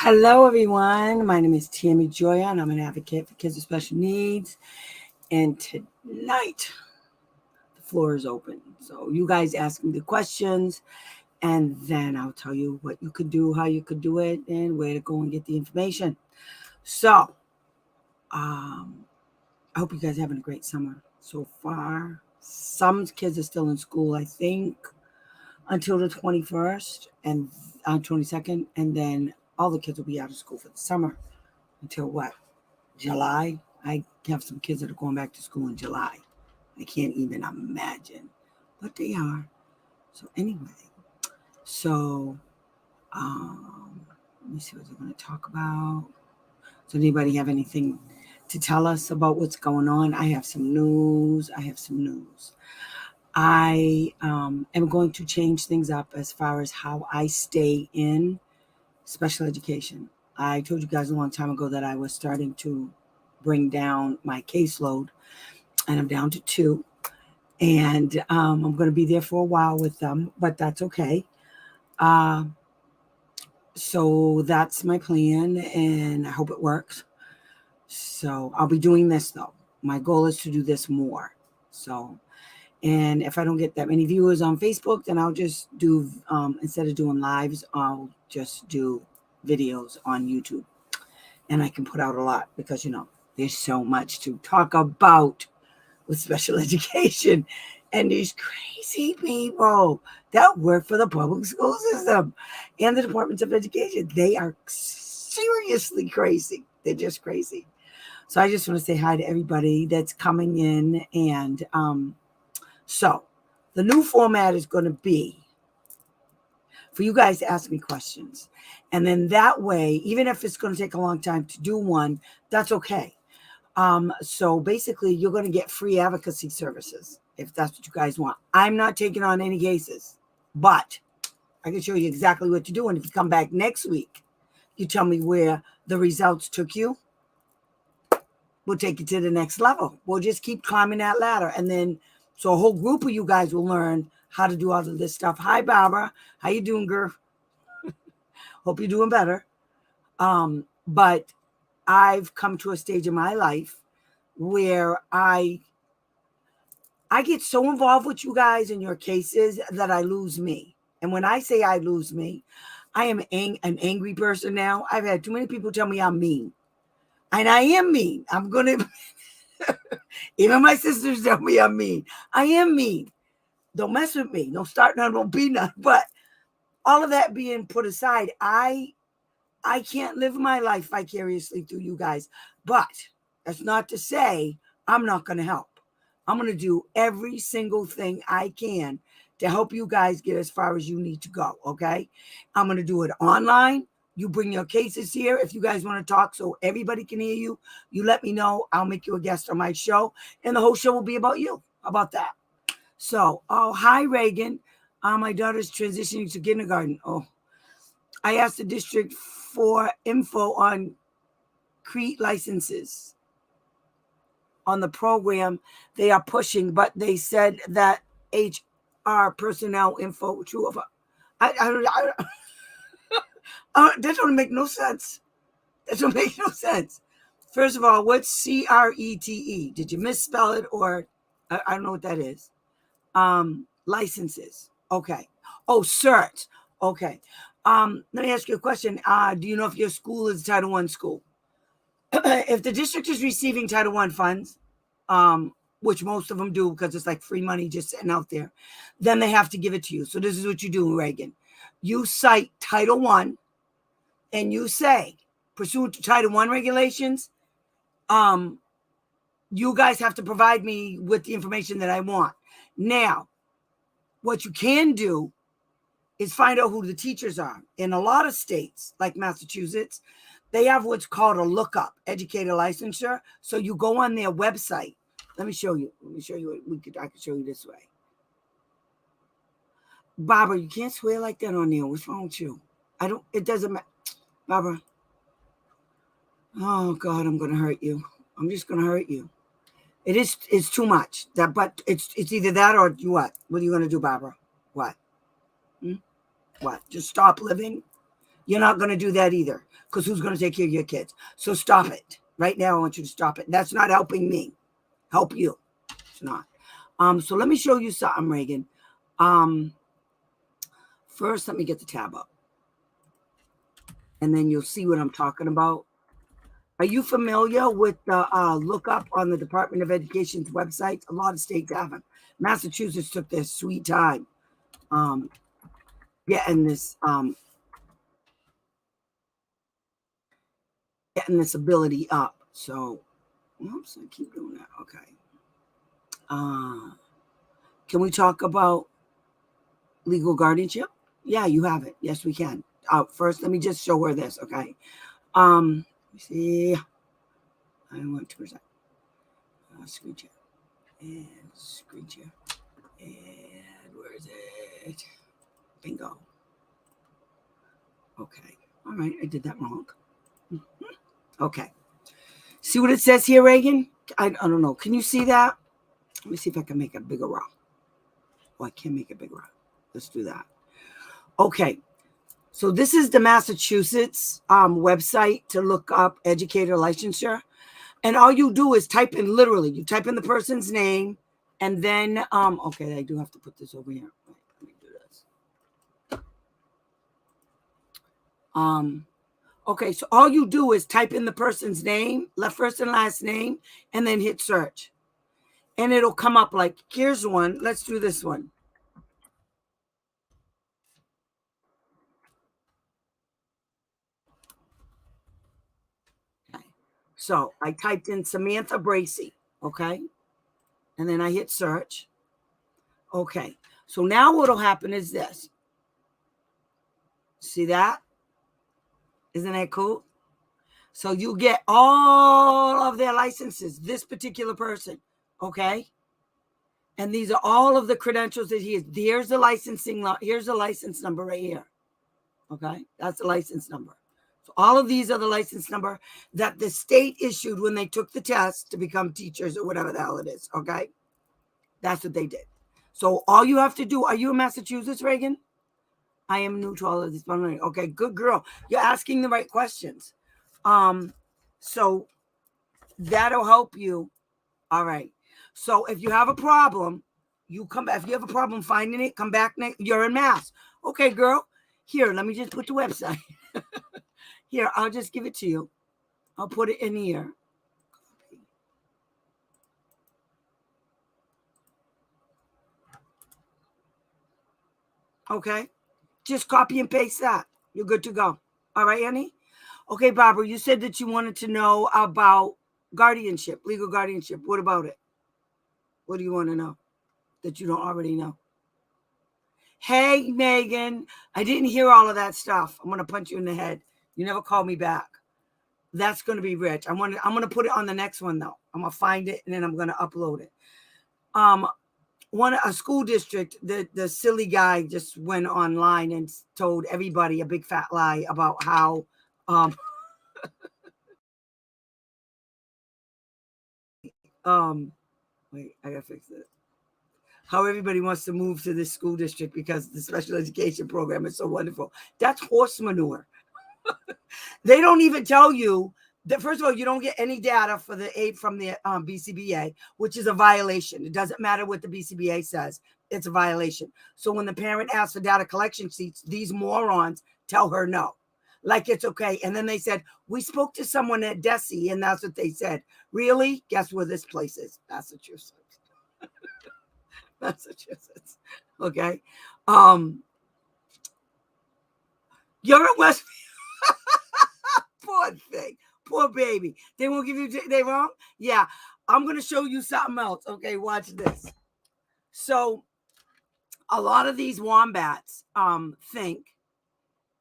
Hello, everyone. My name is Tammy Joya, and I'm an advocate for kids with special needs. And tonight, the floor is open. So, you guys ask me the questions, and then I'll tell you what you could do, how you could do it, and where to go and get the information. So, um, I hope you guys are having a great summer so far. Some kids are still in school, I think, until the 21st and 22nd, and then all the kids will be out of school for the summer until what? July. I have some kids that are going back to school in July. I can't even imagine, but they are. So anyway, so let me see what they're going to talk about. Does anybody have anything to tell us about what's going on? I have some news. I am going to change things up as far as how I stay in special education. I told you guys a long time ago that I was starting to bring down my caseload, and I'm down to 2. And I'm going to be there for a while with them, but that's okay. Uh, so that's my plan, and I hope it works. So I'll be doing this though. My goal is to do this more. So, and if I don't get that many viewers on Facebook, then I'll just do, instead of doing lives, I'll just do videos on YouTube. And I can put out a lot because, there's so much to talk about with special education and these crazy people that work for the public school system and the departments of education. They are seriously crazy. They're just crazy. So I just want to say hi to everybody that's coming in. And so the new format is going to be for you guys to ask me questions. And then that way, even if it's going to take a long time to do one, that's okay. So basically, you're going to get free advocacy services if that's what you guys want. I'm not taking on any cases, but I can show you exactly what to do. And if you come back next week, you tell me where the results took you, we'll take you to the next level. We'll just keep climbing that ladder. And then, so a whole group of you guys will learn how to do all of this stuff. Hi, Barbara. How you doing, girl? Hope you're doing better. But I've come to a stage in my life where I get so involved with you guys in your cases that I lose me. And when I say I lose me, I am an angry person now. I've had too many people tell me I'm mean. And I am mean. I'm going to, even my sisters tell me I'm mean. I am mean. Don't mess with me. Don't start none, don't be none. But all of that being put aside, I can't live my life vicariously through you guys. But that's not to say I'm not going to help. I'm going to do every single thing I can to help you guys get as far as you need to go, okay? I'm going to do it online. You bring your cases here. If you guys want to talk so everybody can hear you, you let me know. I'll make you a guest on my show, and the whole show will be about you. How about that? So, hi, Reagan. My daughter's transitioning to kindergarten. Oh, I asked the district for info on CREAT licenses on the program they are pushing, but they said that HR personnel info true of that don't make no sense. That don't make no sense. First of all, what's CRETE? Did you misspell it, or I don't know what that is? Licenses. Okay. Oh, certs. Okay. Let me ask you a question. Do you know if your school is Title I school? If the district is receiving Title I funds, which most of them do because it's like free money just sitting out there, then they have to give it to you. So this is what you do, Reagan. You cite Title I, and you say, pursuant to Title I regulations, you guys have to provide me with the information that I want. Now, what you can do is find out who the teachers are. In a lot of states, like Massachusetts, they have what's called a lookup, educator licensure. So you go on their website. Let me show you. I can show you this way. Barbara, you can't swear like that on there. What's wrong with you? It doesn't matter. Barbara. Oh God, I'm gonna hurt you. I'm just gonna hurt you. It's too much. But it's either that or you what? What are you gonna do, Barbara? What? What? Just stop living? You're not going to do that either, because who's going to take care of your kids? So stop it. Right now, I want you to stop it. That's not helping me. Help you. It's not. So let me show you something, Reagan. First, let me get the tab up. And then you'll see what I'm talking about. Are you familiar with the lookup on the Department of Education's website? A lot of states have them. Massachusetts took their sweet time getting this ability up. So, oops, I keep doing that. Okay. Can we talk about legal guardianship? Yeah, you have it. Yes, we can. First, let me just show her this. Okay. Let me see. I want 2%. Screen share. And screen share. And where is it? Bingo. Okay. All right. I did that wrong. Okay. See what it says here, Reagan? I don't know. Can you see that? Let me see if I can make it bigger round. Oh, I can't make it bigger round. Let's do that. Okay. So this is the Massachusetts website to look up educator licensure. And all you do is type in, literally, you type in the person's name, and then, okay, I do have to put this over here. Right, let me do this. Okay, so all you do is type in the person's name, first and last name, and then hit search. And it'll come up like, here's one. Let's do this one. Okay. So I typed in Samantha Bracey, okay? And then I hit search. Okay, so now what'll happen is this. See that? Isn't that cool? So you get all of their licenses, this particular person, okay? And these are all of the credentials that he has. Here's the licensing, here's the license number right here, okay? That's the license number. So all of these are the license number that the state issued when they took the test to become teachers or whatever the hell it is, okay? That's what they did. So all you have to do, are you in Massachusetts, Reagan? I am new to all of this. Okay, good girl. You're asking the right questions. So that'll help you. All right. So if you have a problem, you come back. If you have a problem finding it, come back next. You're in Mass. Okay, girl. Here, let me just put the website. Here, I'll just give it to you. I'll put it in here. Okay. Just copy and paste that. You're good to go. All right, Annie? Okay, Barbara, you said that you wanted to know about guardianship, legal guardianship. What about it? What do you want to know that you don't already know? Hey, Megan, I didn't hear all of that stuff. I'm going to punch you in the head. You never called me back. That's going to be rich. I'm going to put it on the next one, though. I'm going to find it, and then I'm going to upload it. A school district, the silly guy just went online and told everybody a big fat lie about how wait, I gotta fix it. How everybody wants to move to this school district because the special education program is so wonderful. That's horse manure. They don't even tell you that, first of all, you don't get any data for the aid from the BCBA, which is a violation. It doesn't matter what the BCBA says. It's a violation. So when the parent asks for data collection sheets, these morons tell her no. Like it's okay. And then they said, we spoke to someone at DESE, and that's what they said. Really? Guess where this place is? Massachusetts. Massachusetts. Okay. You're at West. Poor thing. Poor baby. They won't give you, they won't? Yeah. I'm going to show you something else. Okay, watch this. So a lot of these wombats think,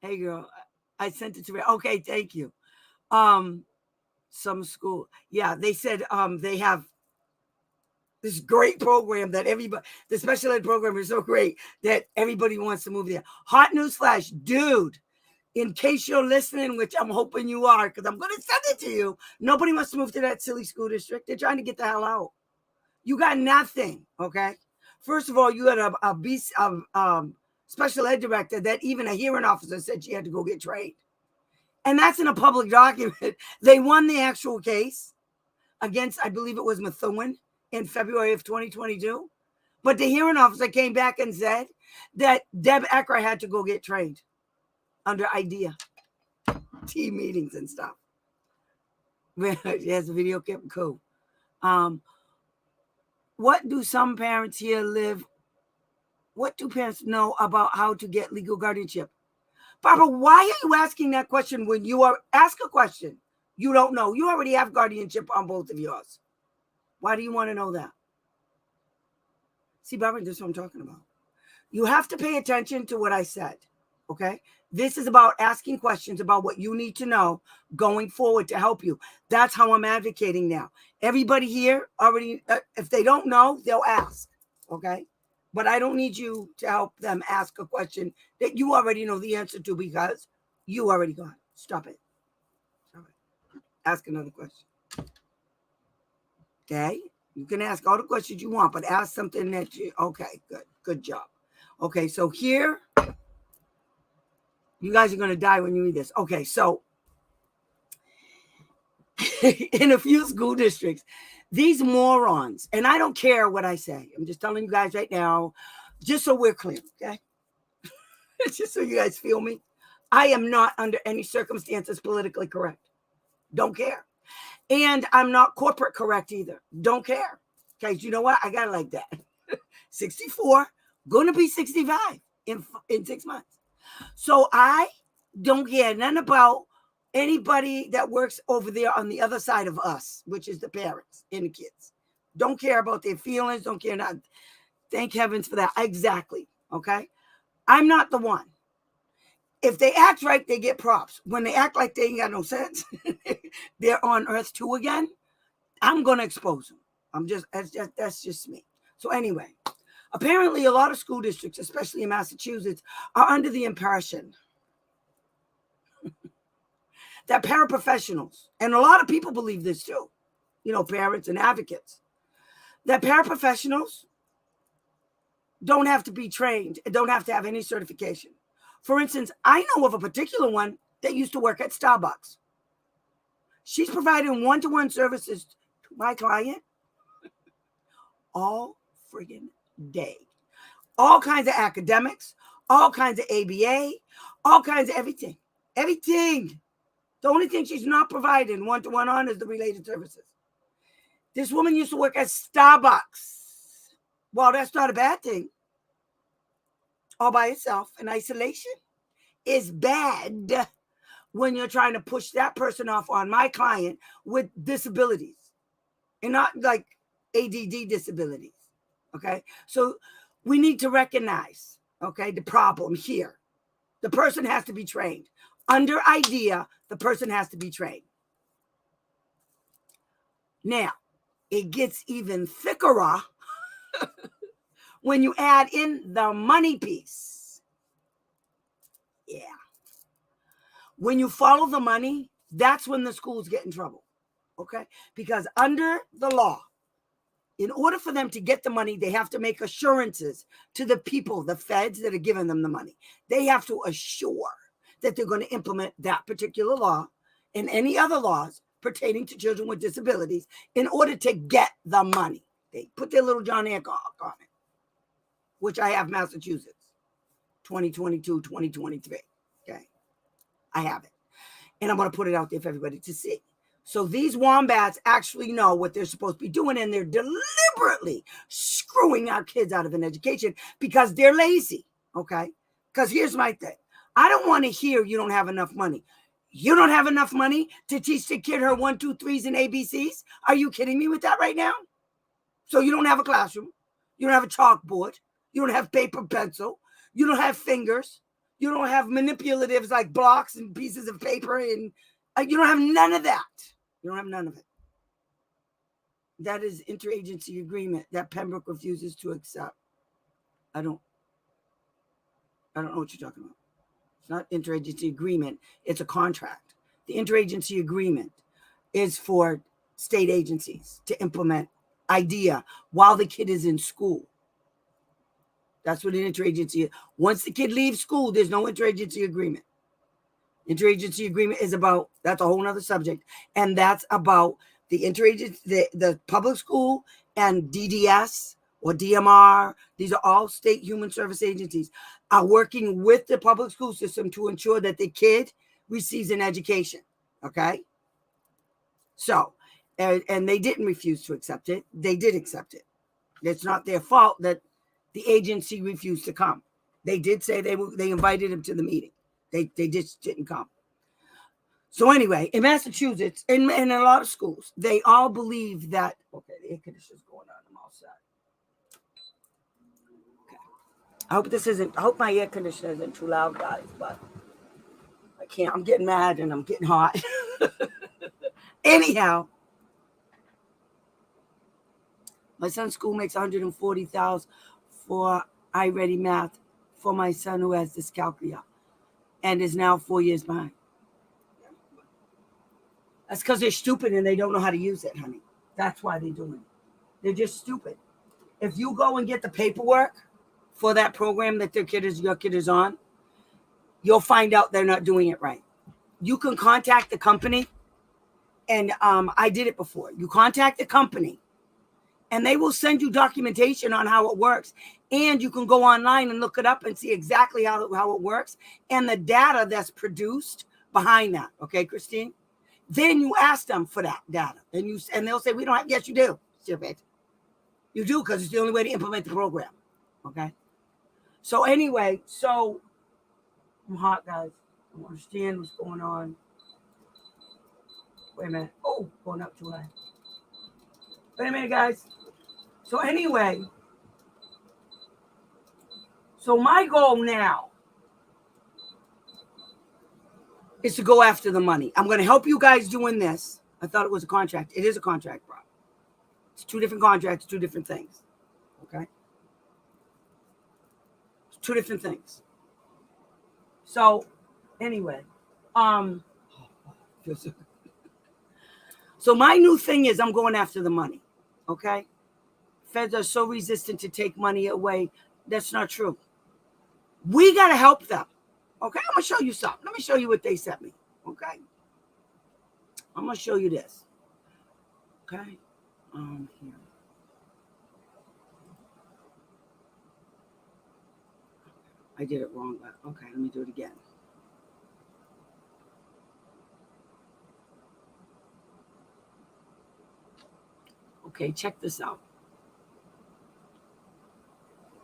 hey girl, I sent it to her. Okay, thank you. Some school. Yeah, they said they have this great program that everybody, the special ed program is so great that everybody wants to move there. Hot news flash, dude. In case you're listening, which I'm hoping you are, because I'm going to send it to you. Nobody wants to move to that silly school district. They're trying to get the hell out. You got nothing, okay? First of all, you had a special ed director that even a hearing officer said she had to go get trained. And that's in a public document. They won the actual case against, I believe it was Methuen in February of 2022. But the hearing officer came back and said that Deb Ecker had to go get trained under IDEA team meetings and stuff. She has a video clip. Cool. What do some parents here live? What do parents know about how to get legal guardianship? Barbara, why are you asking that question when you are ask a question you don't know? You already have guardianship on both of yours. Why do you want to know that? See, Barbara, this is what I'm talking about. You have to pay attention to what I said. Okay. This is about asking questions about what you need to know going forward to help you. That's how I'm advocating now. Everybody here already, if they don't know, they'll ask. Okay. But I don't need you to help them ask a question that you already know the answer to because you already got it. Stop it. Stop it. Ask another question. Okay. You can ask all the questions you want, but ask something that you, okay, good. Good job. Okay. So here, you guys are going to die when you read this. Okay. So in a few school districts, these morons, and I don't care what I say. I'm just telling you guys right now, just so we're clear, okay? Just so you guys feel me. I am not under any circumstances politically correct. Don't care. And I'm not corporate correct either. Don't care. Okay, you know what? I got it like that. 64, going to be 65 in 6 months. So I don't care nothing about anybody that works over there on the other side of us, which is the parents and the kids. Don't care about their feelings. Don't care. Not. Thank heavens for that. Exactly. Okay. I'm not the one. If they act right, they get props. When they act like they ain't got no sense, they're on Earth 2 again. I'm going to expose them. That's just me. So anyway, apparently a lot of school districts, especially in Massachusetts, are under the impression that paraprofessionals, and a lot of people believe this too, parents and advocates, that paraprofessionals don't have to be trained, don't have to have any certification. For instance, I know of a particular one that used to work at Starbucks. She's providing one-to-one services to my client all friggin' day. All kinds of academics, all kinds of ABA, all kinds of everything. Everything. The only thing she's not providing one-to-one on is the related services. This woman used to work at Starbucks. Well, that's not a bad thing. All by itself in isolation is bad when you're trying to push that person off on my client with disabilities and not like ADD disabilities. Okay. So we need to recognize, okay, the problem here. The person has to be trained. Under IDEA, the person has to be trained. Now, it gets even thicker when you add in the money piece. Yeah. When you follow the money, that's when the schools get in trouble. Okay? Because under the law, in order for them to get the money, they have to make assurances to the people, the feds that are giving them the money. They have to assure that they're going to implement that particular law and any other laws pertaining to children with disabilities in order to get the money. They put their little John Hancock on it, which I have Massachusetts, 2022, 2023. Okay. I have it. And I'm going to put it out there for everybody to see. So these wombats actually know what they're supposed to be doing, and they're deliberately screwing our kids out of an education because they're lazy. Okay. Because here's my thing. I don't want to hear you don't have enough money. You don't have enough money to teach the kid her 1, 2, 3s and ABCs? Are you kidding me with that right now? So you don't have a classroom. You don't have a chalkboard. You don't have paper, pencil. You don't have fingers. You don't have manipulatives like blocks and pieces of paper. And you don't have none of that. You don't have none of it. That is interagency agreement that Pembroke refuses to accept. I don't know what you're talking about. It's not interagency agreement. It's a contract. The interagency agreement is for state agencies to implement IDEA while the kid is in school. That's what an interagency is. Once the kid leaves school, there's no interagency agreement. Interagency agreement is about, that's a whole nother subject. And that's about the interagency, the public school and DDS or DMR. These are all state human service agencies are working with the public school system to ensure that the kid receives an education. Okay. So, and they didn't refuse to accept it. They did accept it. It's not their fault that the agency refused to come. They did say they invited him to the meeting. They just didn't come. So anyway, in Massachusetts, in a lot of schools, they all believe that, okay, the air conditioner's going on, I'm all set. Okay. I hope my air conditioner isn't too loud, guys, but I can't, I'm getting mad and I'm getting hot. Anyhow, my son's school makes $140,000 for iReady Math for my son who has dyscalculia and is now 4 years behind. That's because they're stupid and they don't know how to use it, honey. That's why they're doing it. They're just stupid. If you go and get the paperwork for that program that your kid is on, you'll find out they're not doing it right. You can contact the company, and I did it before. You contact the company, and they will send you documentation on how it works. And you can go online and look it up and see exactly how it works and the data that's produced behind that. Okay, Christine? Then you ask them for that data. And they'll say, we don't have, yes, you do. Stupid. You do, because it's the only way to implement the program. Okay? So anyway, I'm hot, guys. I don't understand what's going on. Wait a minute. Oh, going up too high. Wait a minute, guys. So anyway, so my goal now is to go after the money. I'm going to help you guys doing this. I thought it was a contract. It is a contract, bro. It's 2 different contracts, 2 different things. Okay? It's 2 different things. So anyway, so my new thing is I'm going after the money. Okay? Feds are so resistant to take money away. That's not true. We got to help them. Okay, I'm going to show you something. Let me show you what they sent me. Okay. I'm going to show you this. Okay. Here. I did it wrong, but okay, let me do it again. Okay, check this out.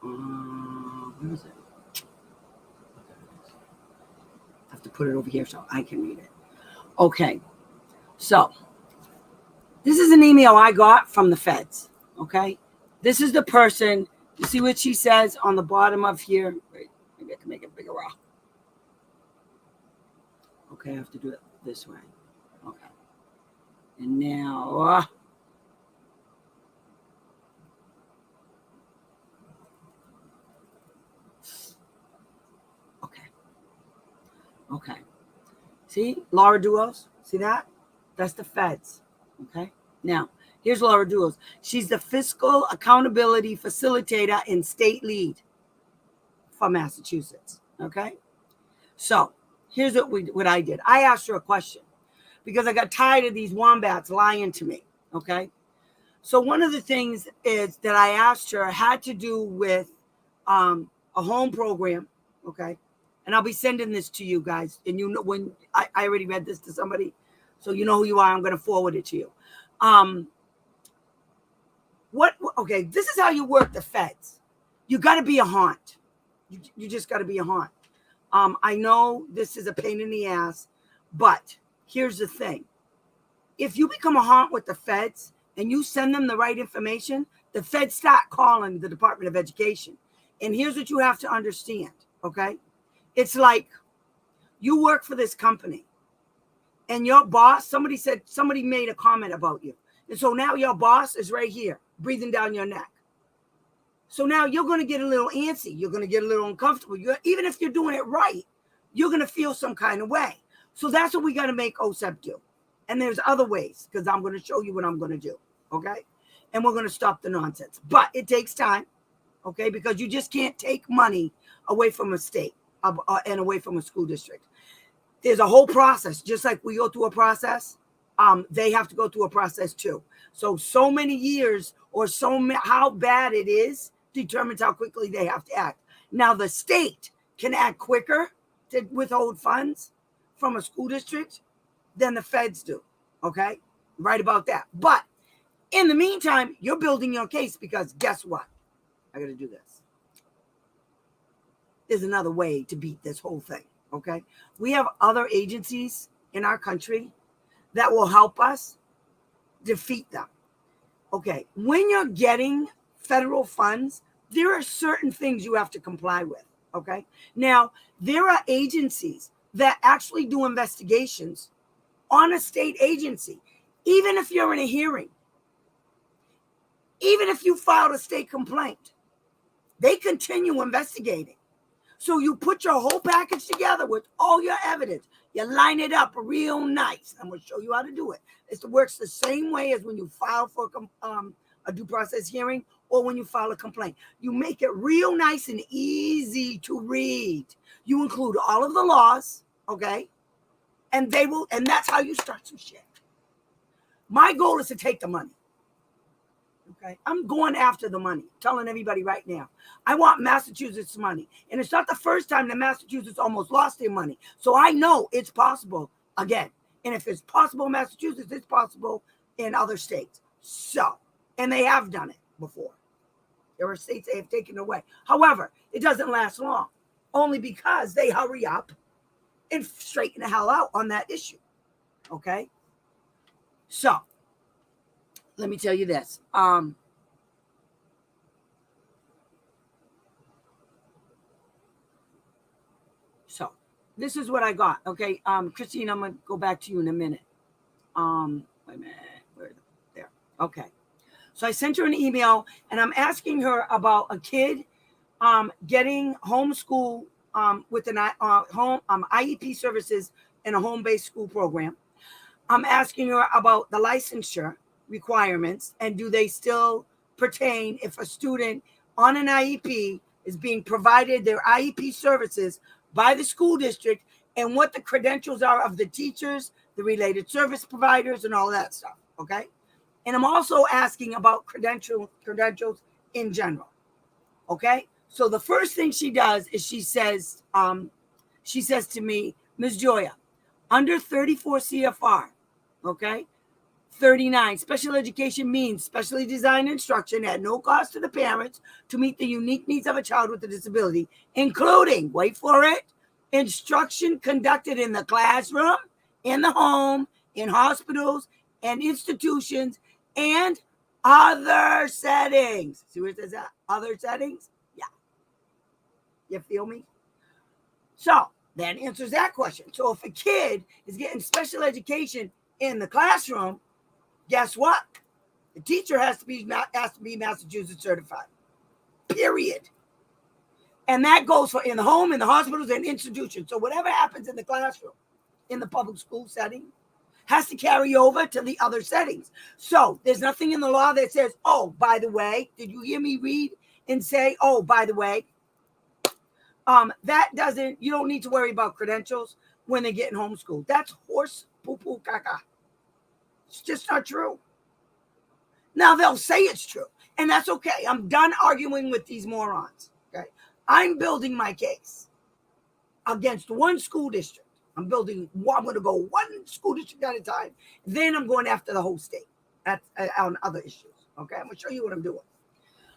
Where is it? I have to put it over here so I can read it. Okay, so this is an email I got from the feds. Okay, this is the person. You see what she says on the bottom of here? Wait, maybe I can make it bigger. Okay, I have to do it this way. Okay, and now. Okay. See, Laura Duos. See that? That's the feds. Okay. Now, here's Laura Duos. She's the fiscal accountability facilitator and state lead for Massachusetts. Okay. So here's what I did. I asked her a question because I got tired of these wombats lying to me. Okay. So one of the things is that I asked her had to do with a home program. Okay. And I'll be sending this to you guys. And you know, when I already read this to somebody, so you know who you are. I'm going to forward it to you. Okay, this is how you work the feds. You got to be a haunt. You just got to be a haunt. I know this is a pain in the ass, but here's the thing. If you become a haunt with the feds and you send them the right information, the feds start calling the Department of Education. And here's what you have to understand, okay? It's like you work for this company and your boss, somebody made a comment about you. And so now your boss is right here breathing down your neck. So now you're going to get a little antsy. You're going to get a little uncomfortable. Even if you're doing it right, you're going to feel some kind of way. So that's what we got to make OSEP do. And there's other ways because I'm going to show you what I'm going to do. Okay. And we're going to stop the nonsense. But it takes time. okay? Because you just can't take money away from a state and away from a school district. There's a whole process, just like we go through a process. They have to go through a process too. So many years or how bad it is determines how quickly they have to act. Now the state can act quicker to withhold funds from a school district than the feds do. Okay, right about that. But in the meantime, you're building your case because guess what? I got to do this. There's another way to beat this whole thing. Okay, we have other agencies in our country that will help us defeat them. Okay, when you're getting federal funds, there are certain things you have to comply with. Okay, now there are agencies that actually do investigations on a state agency, even if you're in a hearing, even if you filed a state complaint, they continue investigating. So you put your whole package together with all your evidence. You line it up real nice. I'm going to show you how to do it. It works the same way as when you file for a due process hearing or when you file a complaint. You make it real nice and easy to read. You include all of the laws, okay? And that's how you start some shit. My goal is to take the money. Okay, I'm going after the money, telling everybody right now. I want Massachusetts money. And it's not the first time that Massachusetts almost lost their money. So I know it's possible again. And if it's possible in Massachusetts, it's possible in other states. So, and they have done it before. There are states they have taken away. However, it doesn't last long, only because they hurry up and straighten the hell out on that issue. Okay? So, let me tell you this. So this is what I got. Okay. Christine, I'm going to go back to you in a minute. Wait a minute. There. Okay. So I sent her an email and I'm asking her about a kid getting homeschool with an IEP services in a home-based school program. I'm asking her about the licensure requirements and do they still pertain if a student on an IEP is being provided their IEP services by the school district and what the credentials are of the teachers, the related service providers, and all that stuff. Okay. And I'm also asking about credentials in general. Okay. So the first thing she does is she says to me, Ms. Joya, under 34 CFR, okay, 39, special education means specially designed instruction at no cost to the parents to meet the unique needs of a child with a disability, including, wait for it, instruction conducted in the classroom, in the home, in hospitals and institutions, and other settings. See where it says that? Other settings? Yeah. You feel me? So that answers that question. So if a kid is getting special education in the classroom, guess what? The teacher has to be Massachusetts certified. Period. And that goes for in the home, in the hospitals, and institutions. So whatever happens in the classroom, in the public school setting, has to carry over to the other settings. So there's nothing in the law that says, oh, by the way, did you hear me read and say, oh, by the way, you don't need to worry about credentials when they're getting homeschooled. That's horse poo-poo caca. It's just not true. Now they'll say it's true, and that's okay. I'm done arguing with these morons. Okay, I'm building my case against one school district. I'm going to go one school district at a time. Then I'm going after the whole state on other issues. Okay, I'm going to show you what I'm doing.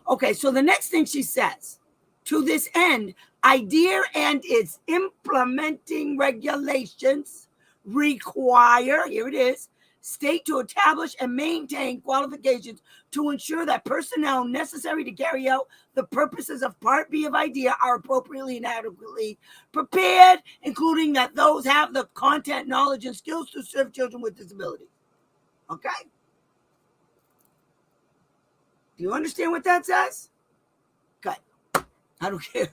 Okay, so the next thing she says, to this end, IDEA and its implementing regulations require, here it is, state to establish and maintain qualifications to ensure that personnel necessary to carry out the purposes of Part B of IDEA are appropriately and adequately prepared, including that those have the content, knowledge, and skills to serve children with disabilities. Okay? Do you understand what that says? Good. I don't care.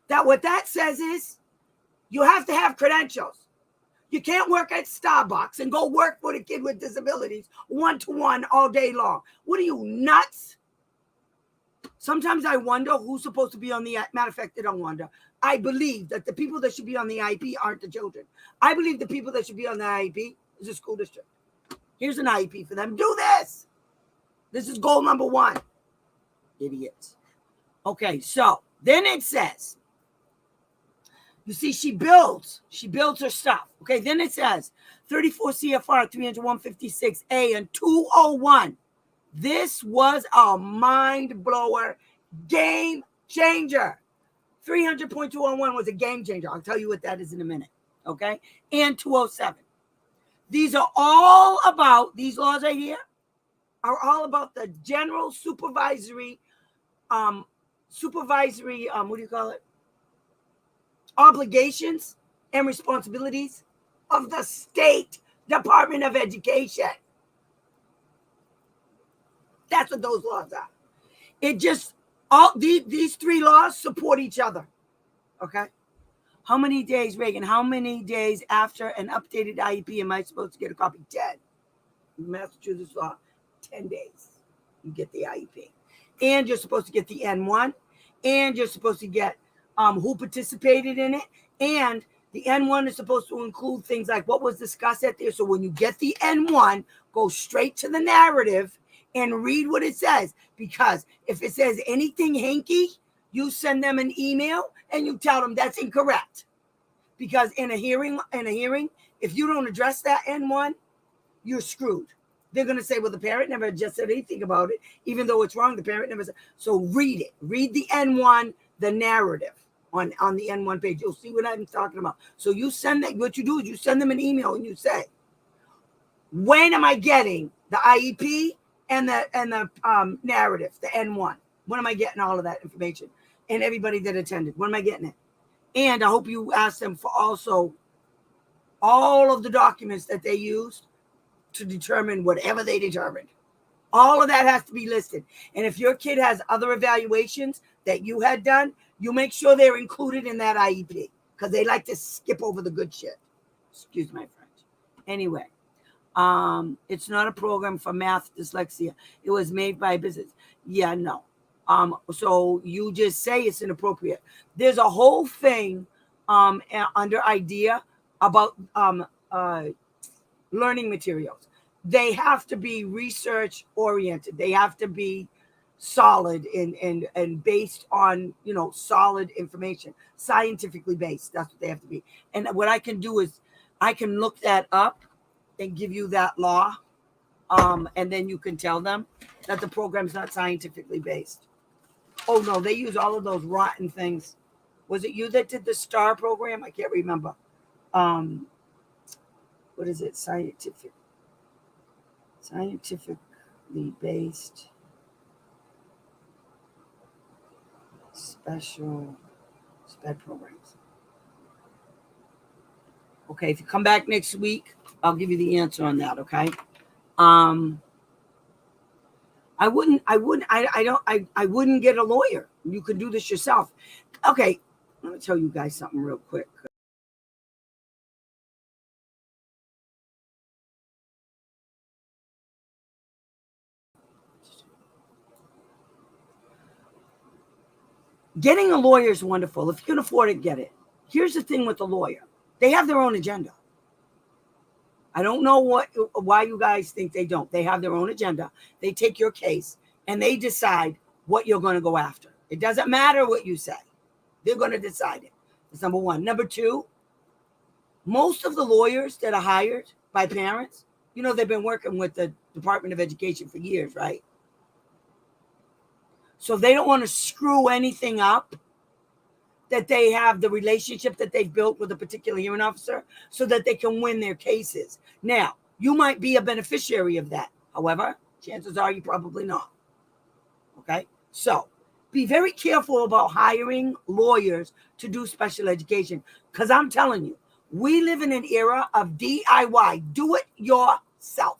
What that says is you have to have credentials. You can't work at Starbucks and go work for the kid with disabilities one-to-one all day long. What are you, nuts? Sometimes I wonder who's supposed to be on the, matter of fact, I don't wonder. I believe that the people that should be on the IEP aren't the children. I believe the people that should be on the IEP is the school district. Here's an IEP for them. Do this. This is goal number 1. Idiots. Okay, so then it says, you see, she builds her stuff. Okay, then it says 34 CFR 30156A and 201. This was a mind blower, game changer. 300.201 was a game changer. I'll tell you what that is in a minute. Okay, and 207. These are all about, these laws right here are all about the general supervisory, what do you call it? Obligations and responsibilities of the State Department of Education. That's what those laws are. It just, all these 3 laws support each other. Okay. How many days, Reagan? How many days after an updated IEP am I supposed to get a copy? 10. Massachusetts law, 10 days. You get the IEP. And you're supposed to get the N1. And you're supposed to get who participated in it. And the N1 is supposed to include things like what was discussed at there. So when you get the N1, go straight to the narrative and read what it says. Because if it says anything hinky, you send them an email and you tell them that's incorrect. Because in a hearing, if you don't address that N1, you're screwed. They're going to say, well, the parent never just said anything about it, even though it's wrong. The parent never said. So read it. Read the N1, the narrative on the N1 page. You'll see what I'm talking about. So you send that. What you do is you send them an email and you say, when am I getting the IEP and the narrative, the N1? When am I getting all of that information? And everybody that attended, when am I getting it? And I hope you ask them for also all of the documents that they used to determine whatever they determined. All of that has to be listed. And if your kid has other evaluations that you had done, you make sure they're included in that IEP because they like to skip over the good shit. Excuse my French. Anyway, it's not a program for math dyslexia. It was made by business. Yeah, no. So you just say it's inappropriate. There's a whole thing under IDEA about learning materials. They have to be research oriented. They have to be solid and based on, solid information, scientifically based. That's what they have to be. And what I can do is I can look that up and give you that law. And then you can tell them that the program's not scientifically based. Oh no, they use all of those rotten things. Was it you that did the STAR program? I can't remember. What is it? Scientifically based special SPED programs. Okay, if you come back next week, I'll give you the answer on that. Okay. I wouldn't get a lawyer. You could do this yourself. Okay, let me tell you guys something real quick. Getting a lawyer is wonderful. If you can afford it, get it. Here's the thing with the lawyer. They have their own agenda. I don't know why you guys think they don't. They have their own agenda. They take your case and they decide what you're going to go after. It doesn't matter what you say. They're going to decide it. That's number one. Number two, most of the lawyers that are hired by parents, they've been working with the Department of Education for years, right? So they don't want to screw anything up, that they have the relationship that they've built with a particular hearing officer so that they can win their cases. Now, you might be a beneficiary of that. However, chances are you probably not. Okay? So be very careful about hiring lawyers to do special education because I'm telling you, we live in an era of DIY. Do it yourself.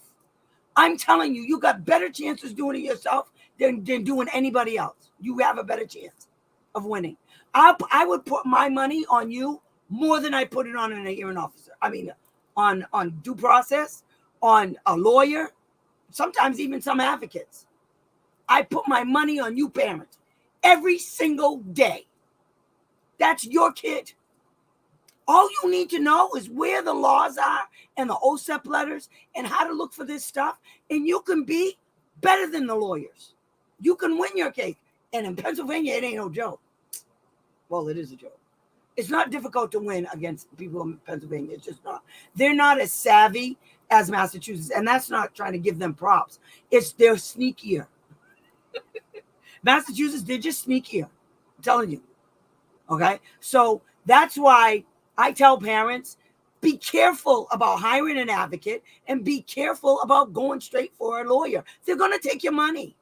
I'm telling you, you got better chances doing it yourself than doing anybody else. You have a better chance of winning. I would put my money on you more than I put it on an hearing officer. I mean, on due process, on a lawyer, sometimes even some advocates. I put my money on you parents. every single day. That's your kid. All you need to know is where the laws are and the OSEP letters and how to look for this stuff. And you can be better than the lawyers. You can win your case. And in Pennsylvania, it ain't no joke. Well, it is a joke. It's not difficult to win against people in Pennsylvania. It's just not. They're not as savvy as Massachusetts. And that's not trying to give them props. They're sneakier. Massachusetts, they're just sneakier. I'm telling you. Okay? So that's why I tell parents, be careful about hiring an advocate and be careful about going straight for a lawyer. They're going to take your money.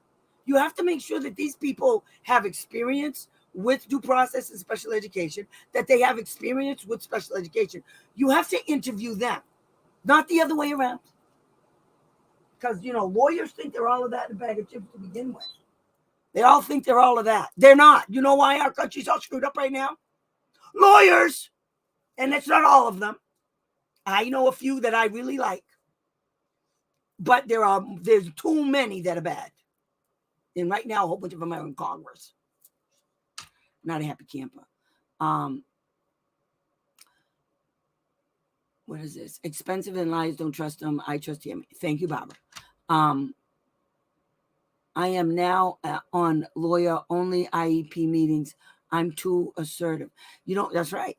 You have to make sure that these people have experience with due process and special education, that they have experience with special education. You have to interview them, not the other way around. Because, lawyers think they're all of that in a bag of chips to begin with. They all think they're all of that. They're not. You know why our country's all screwed up right now? Lawyers. And it's not all of them. I know a few that I really like. But there's too many that are bad. And right now, a whole bunch of them are in Congress. Not a happy camper. What is this? Expensive and lies, don't trust them. I trust him. Thank you, Barbara. I am now on lawyer-only IEP meetings. I'm too assertive. That's right.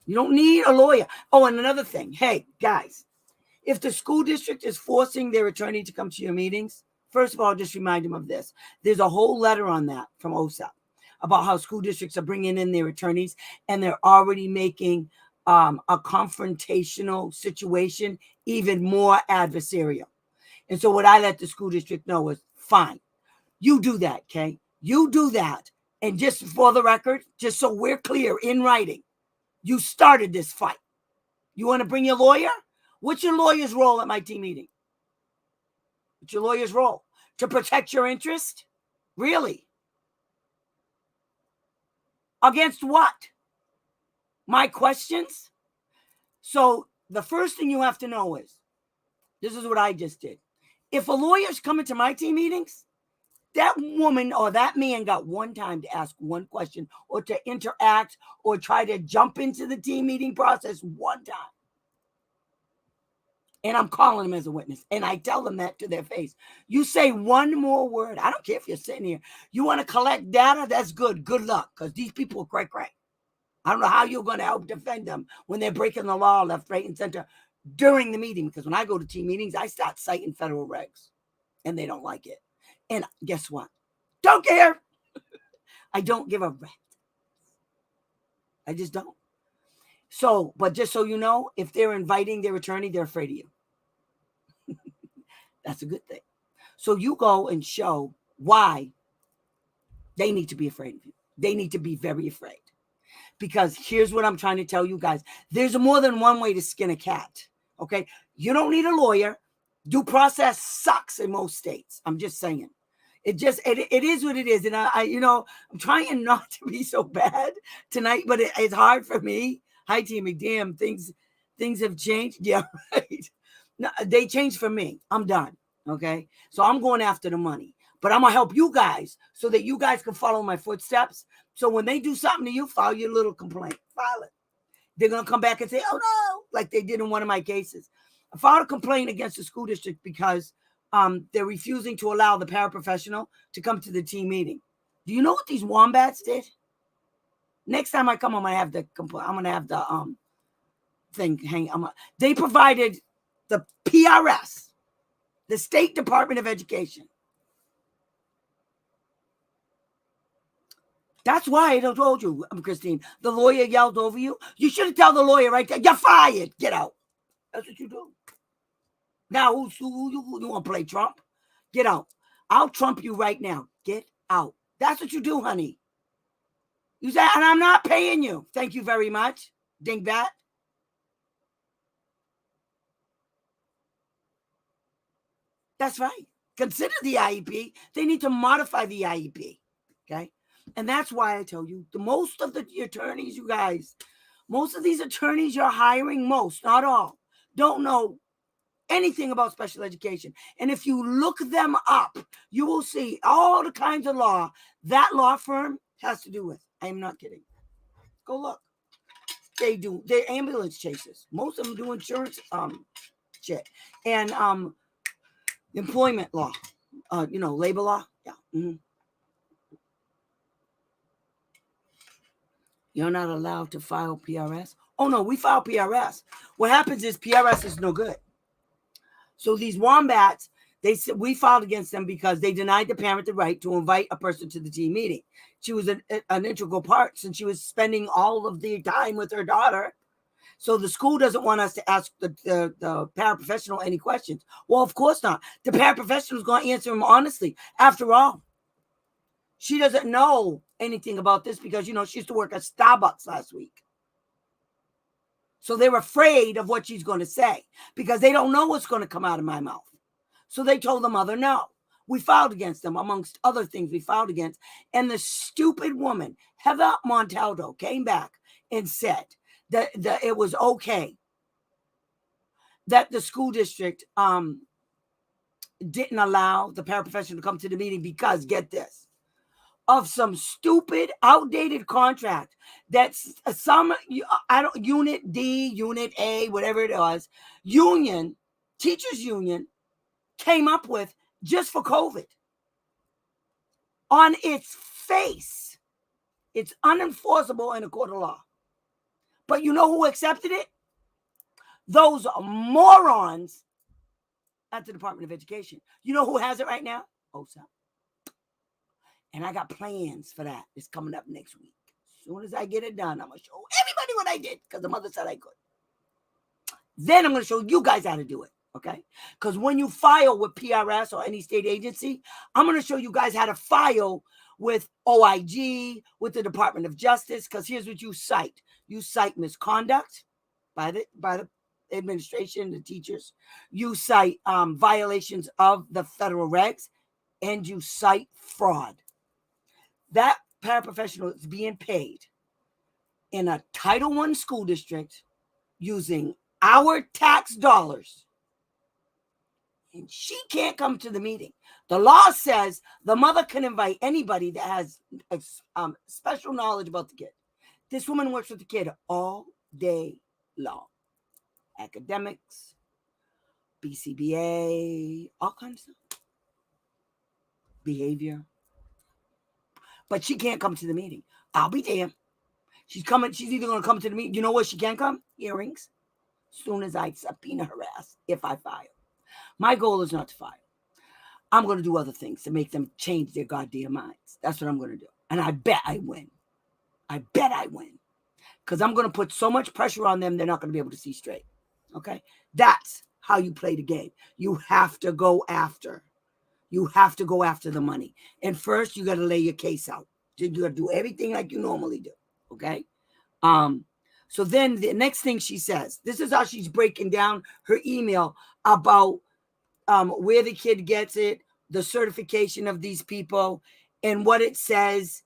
You don't need a lawyer. Oh, and another thing. Hey, guys, if the school district is forcing their attorney to come to your meetings, first of all, just remind them of this. There's a whole letter on that from OSEP about how school districts are bringing in their attorneys and they're already making a confrontational situation even more adversarial. And so what I let the school district know is, fine, you do that, okay? You do that. And just for the record, just so we're clear in writing, you started this fight. You want to bring your lawyer? What's your lawyer's role at my team meeting? What's your lawyer's role? To protect your interest? Really? Against what? My questions? So the first thing you have to know is, this is what I just did. If a lawyer's coming to my team meetings, that woman or that man got one time to ask one question or to interact or try to jump into the team meeting process one time. And I'm calling them as a witness. And I tell them that to their face. You say one more word. I don't care if you're sitting here. You want to collect data? That's good. Good luck. Because these people are cray. I don't know how you're going to help defend them when they're breaking the law left, right, and center during the meeting. Because when I go to team meetings, I start citing federal regs. And they don't like it. And guess what? Don't care. I don't give a rat. I just don't. So, but just so you know, if they're inviting their attorney, they're afraid of you. That's a good thing. So you go and show why they need to be afraid of you. They need to be very afraid. Because here's what I'm trying to tell you guys. There's more than one way to skin a cat. Okay? You don't need a lawyer. Due process sucks in most states. I'm just saying. It is what it is. And I'm trying not to be so bad tonight, but it's hard for me. Hi, Timmy. Damn, things have changed. Yeah, right. No, they changed for me. I'm done. Okay. So I'm going after the money, but I'm going to help you guys so that you guys can follow my footsteps. So when they do something to you, file your little complaint. File it. They're going to come back and say, oh no, like they did in one of my cases. I filed a complaint against the school district because they're refusing to allow the paraprofessional to come to the team meeting. Do you know what these wombats did? Next time I come, I'm gonna have the thing hang. They provided the PRS, the State Department of Education. That's why I told you, Christine. The lawyer yelled over you. You should have told the lawyer right there, you're fired. Get out. That's what you do. Now, who you want to play Trump? Get out. I'll trump you right now. Get out. That's what you do, honey. You say, and I'm not paying you. Thank you very much. Dingbat. That's right. Consider the IEP. They need to modify the IEP. Okay. And that's why I tell you, most of the attorneys, you guys, most of these attorneys you're hiring, not all, don't know anything about special education. And if you look them up, you will see all the kinds of law that law firm has to do with. I am not kidding. Go look. They're ambulance chasers. Most of them do insurance shit. And employment law. Labor law. Yeah. Mm-hmm. You're not allowed to file PRS. Oh no, we file PRS. What happens is PRS is no good. So these wombats, they said we filed against them because they denied the parent the right to invite a person to the team meeting. She was an integral part since she was spending all of the time with her daughter. So the school doesn't want us to ask the paraprofessional any questions. Well, of course not. The paraprofessional is going to answer them honestly. After all, she doesn't know anything about this because, she used to work at Starbucks last week. So they're afraid of what she's going to say because they don't know what's going to come out of my mouth. So they told the mother no. We filed against them, amongst other things we filed against. And the stupid woman, Heather Montaldo, came back and said that it was okay that the school district didn't allow the paraprofessional to come to the meeting because, get this, of some stupid, outdated contract that's Unit D, Unit A, whatever it was, teachers union came up with just for COVID. On its face, it's unenforceable in a court of law. But you know who accepted it? Those morons at the Department of Education. You know who has it right now? OSAP. And I got plans for that. It's coming up next week. As soon as I get it done, I'm going to show everybody what I did because the mother said I could. Then I'm going to show you guys how to do it, okay? Because when you file with PRS or any state agency, I'm going to show you guys how to file with OIG, with the Department of Justice, because here's what you cite. You cite misconduct by the administration, the teachers. You cite violations of the federal regs, and you cite fraud. That paraprofessional is being paid in a Title I school district using our tax dollars, and she can't come to the meeting. The law says the mother can invite anybody that has special knowledge about the kid. This woman works with the kid all day long. Academics, BCBA, all kinds of stuff. Behavior. But she can't come to the meeting. I'll be damned. She's either going to come to the meeting. You know where she can come? Hearings. As soon as I subpoena her ass, if I file. My goal is not to file. I'm going to do other things to make them change their goddamn minds. That's what I'm going to do. And I bet I win. Because I'm going to put so much pressure on them, they're not going to be able to see straight. Okay? That's how you play the game. You have to go after. The money. And first, you got to lay your case out. You got to do everything like you normally do. Okay? So then the next thing she says, this is how she's breaking down her email about where the kid gets it, the certification of these people, and what it says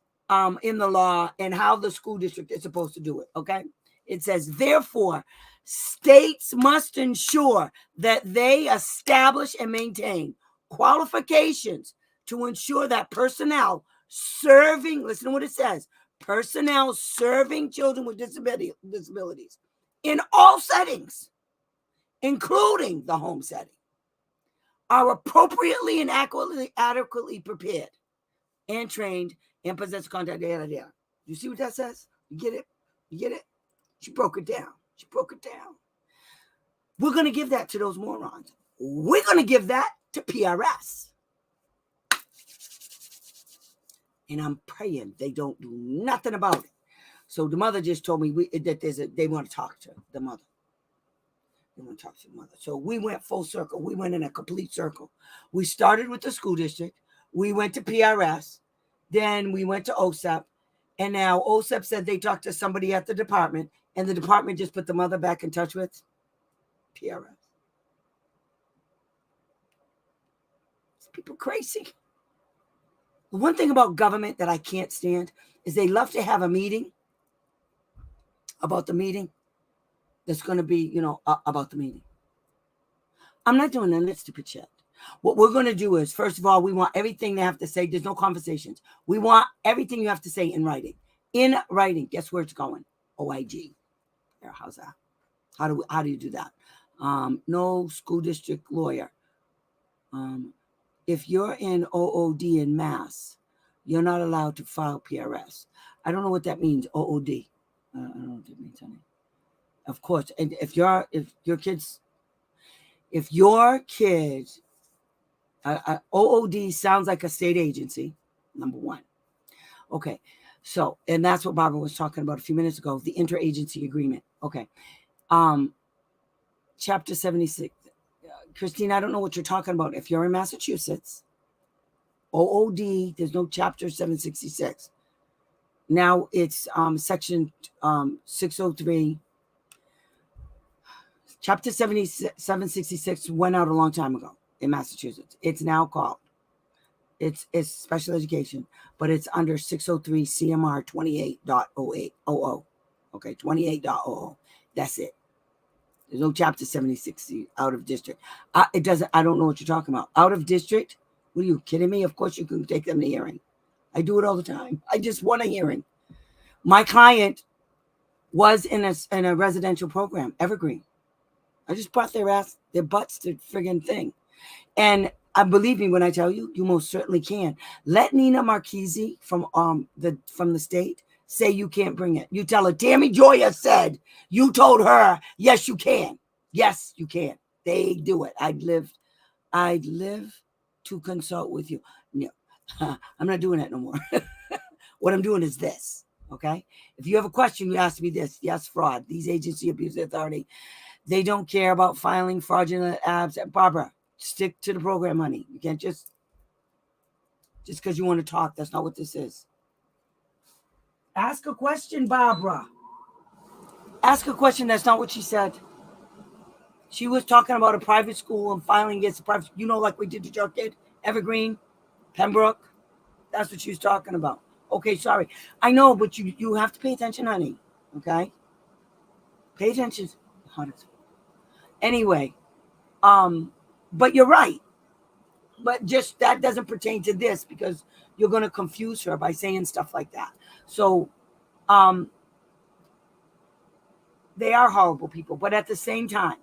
in the law and how the school district is supposed to do it. Okay? It says, therefore, states must ensure that they establish and maintain qualifications to ensure that personnel serving, listen to what it says, personnel serving children with disabilities in all settings, including the home setting, are appropriately and adequately prepared and trained and possess contact. You see what that says? You get it? She broke it down. We're going to give that to those morons. We're going to give that to PRS. And I'm praying they don't do nothing about it. So the mother just told me that they want to talk to the mother. So we went full circle. We went in a complete circle. We started with the school district. We went to PRS. Then we went to OSEP. And now OSEP said they talked to somebody at the department. And the department just put the mother back in touch with PRS. It's people crazy. The one thing about government that I can't stand is they love to have a meeting about the meeting that's going to be, about the meeting. I'm not doing that stupid shit. What we're going to do is, first of all, we want everything they have to say. There's no conversations. We want everything you have to say in writing. In writing. Guess where it's going? OIG. There, how's that? How do you do that? No school district lawyer. If you're in OOD in Mass, you're not allowed to file PRS. I don't know what that means. OOD. I don't know what that means, honey. Of course, and if your kids, OOD sounds like a state agency. Number one. Okay, so and that's what Barbara was talking about a few minutes ago. The interagency agreement. Okay, Chapter 76. Christine, I don't know what you're talking about. If you're in Massachusetts, OOD, there's no Chapter 766. Now it's Section 603. Chapter 766 went out a long time ago in Massachusetts. It's now called, it's special education, but it's under 603 CMR 28.0800. Okay, 28.00. That's it. There's no Chapter 76 out of district. It doesn't. I don't know what you're talking about. Out of district? What are you kidding me? Of course you can take them to hearing. I do it all the time. I just want a hearing. My client was in a residential program, Evergreen. I just brought their butts to friggin' thing. And believe me when I tell you, you most certainly can. Let Nina Marchese from the state say you can't bring it. You tell her, Tammy Joya said, you told her, yes, you can. Yes, you can. They do it. I'd live to consult with you. No, I'm not doing that no more. What I'm doing is this, okay? If you have a question, you ask me this. Yes, fraud. These agency abuse authority, they don't care about filing fraudulent abs. Barbara, stick to the program, honey. You can't just because you want to talk. That's not what this is. Ask a question, Barbara. Ask a question. That's not what she said. She was talking about a private school and filing against a private, like we did to your kid, Evergreen, Pembroke. That's what she was talking about. Okay, sorry. I know, but you have to pay attention, honey. Okay? Pay attention. Anyway, but you're right. But just that doesn't pertain to this because you're going to confuse her by saying stuff like that. So, they are horrible people, but at the same time,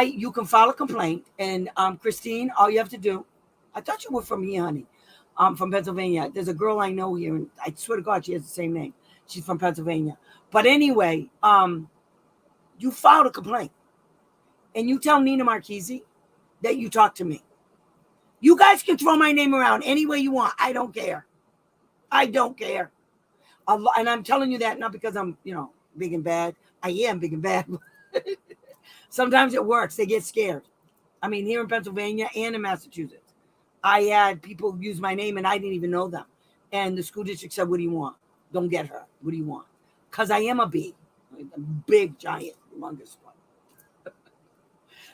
you can file a complaint, and Christine, all you have to do, I thought you were from here, honey, from Pennsylvania. There's a girl I know here, and I swear to God, she has the same name. She's from Pennsylvania. But anyway, you filed a complaint, and you tell Nina Marchese that you talked to me. You guys can throw my name around any way you want. I don't care. I don't care. And I'm telling you that not because I'm, big and bad. I am big and bad. Sometimes it works. They get scared. I mean, here in Pennsylvania and in Massachusetts, I had people use my name and I didn't even know them. And the school district said, what do you want? Don't get her. What do you want? Because I am a big, giant, humongous one.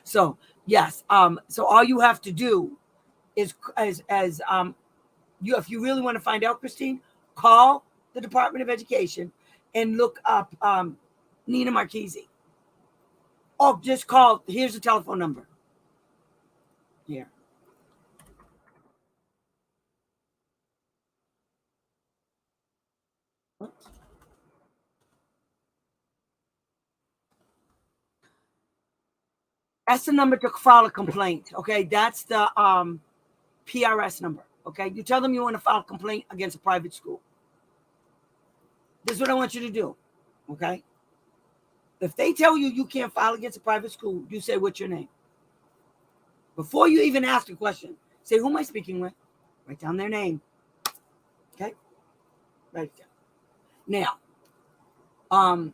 So, yes. So all you have to do is if you really want to find out, Christine, call the Department of Education and look up Nina Marchese. Oh, just call. Here's the telephone number. Here. That's the number to file a complaint. Okay, that's the PRS number. Okay, you tell them you want to file a complaint against a private school. This is what I want you to do. Okay, if they tell you you can't file against a private school, you say, what's your name? Before you even ask a question, say, who am I speaking with? Write down their name. Okay, write it down. Now,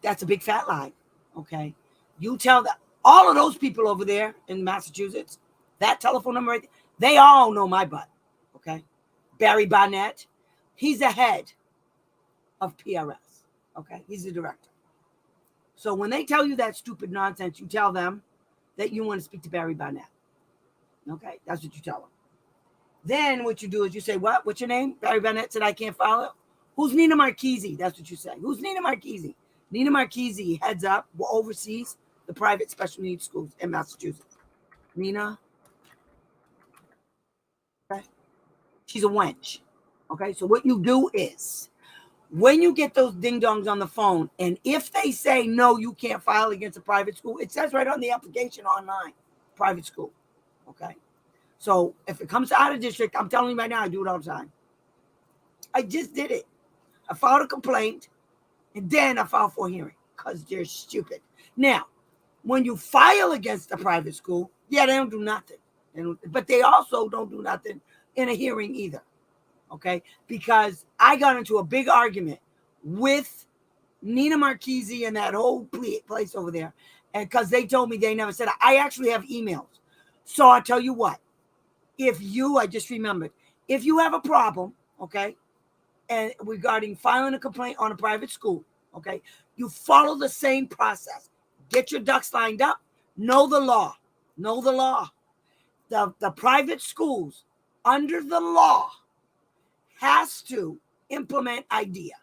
that's a big fat lie. Okay, you tell that all of those people over there in Massachusetts, that telephone number, right there, they all know my butt. Okay, Barry Barnett, he's the head of PRS. Okay, he's the director. So when they tell you that stupid nonsense, you tell them that you want to speak to Barry Barnett. Okay, that's what you tell them. Then what you do is you say, what? What's your name? Barry Barnett said I can't file it. Who's Nina Marchese? That's what you say. Who's Nina Marchese? Nina Marchese heads up, oversees the private special needs schools in Massachusetts. Nina She's a wench. Okay, so what you do is when you get those ding dongs on the phone, and if they say no, you can't file against a private school, it says right on the application online, private school. Okay, so if it comes out of district, I'm telling you right now, I do it all the time. I just did it. I filed a complaint, and then I filed for a hearing because they're stupid. Now, when you file against a private school, yeah, they don't do nothing. But they also don't do nothing in a hearing either. Okay, because I got into a big argument with Nina Marchese and that whole place over there, and because they told me they never said it. I actually have emails. So I'll tell you what, I just remembered, if you have a problem, okay, and regarding filing a complaint on a private school, okay, you follow the same process. Get your ducks lined up, know the law. The private schools, under the law, has to implement IDEA.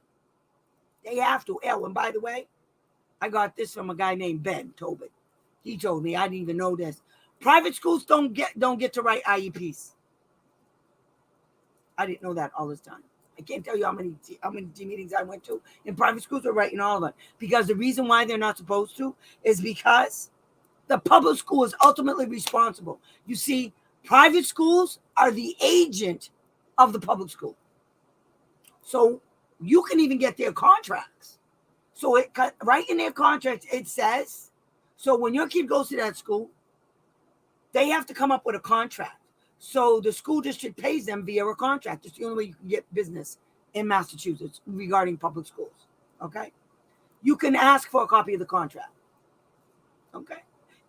They have to. Oh, and by the way, I got this from a guy named Ben Tobin. He told me, I didn't even know this. Private schools don't get to write IEPs. I didn't know that all this time. I can't tell you how many meetings I went to. In private schools are writing all of it. Because the reason why they're not supposed to is because the public school is ultimately responsible. You see, private schools are the agent of the public school. So you can even get their contracts. So it right in their contracts, it says, so when your kid goes to that school, they have to come up with a contract. So the school district pays them via a contract. It's the only way you can get business in Massachusetts regarding public schools. Okay. You can ask for a copy of the contract. Okay.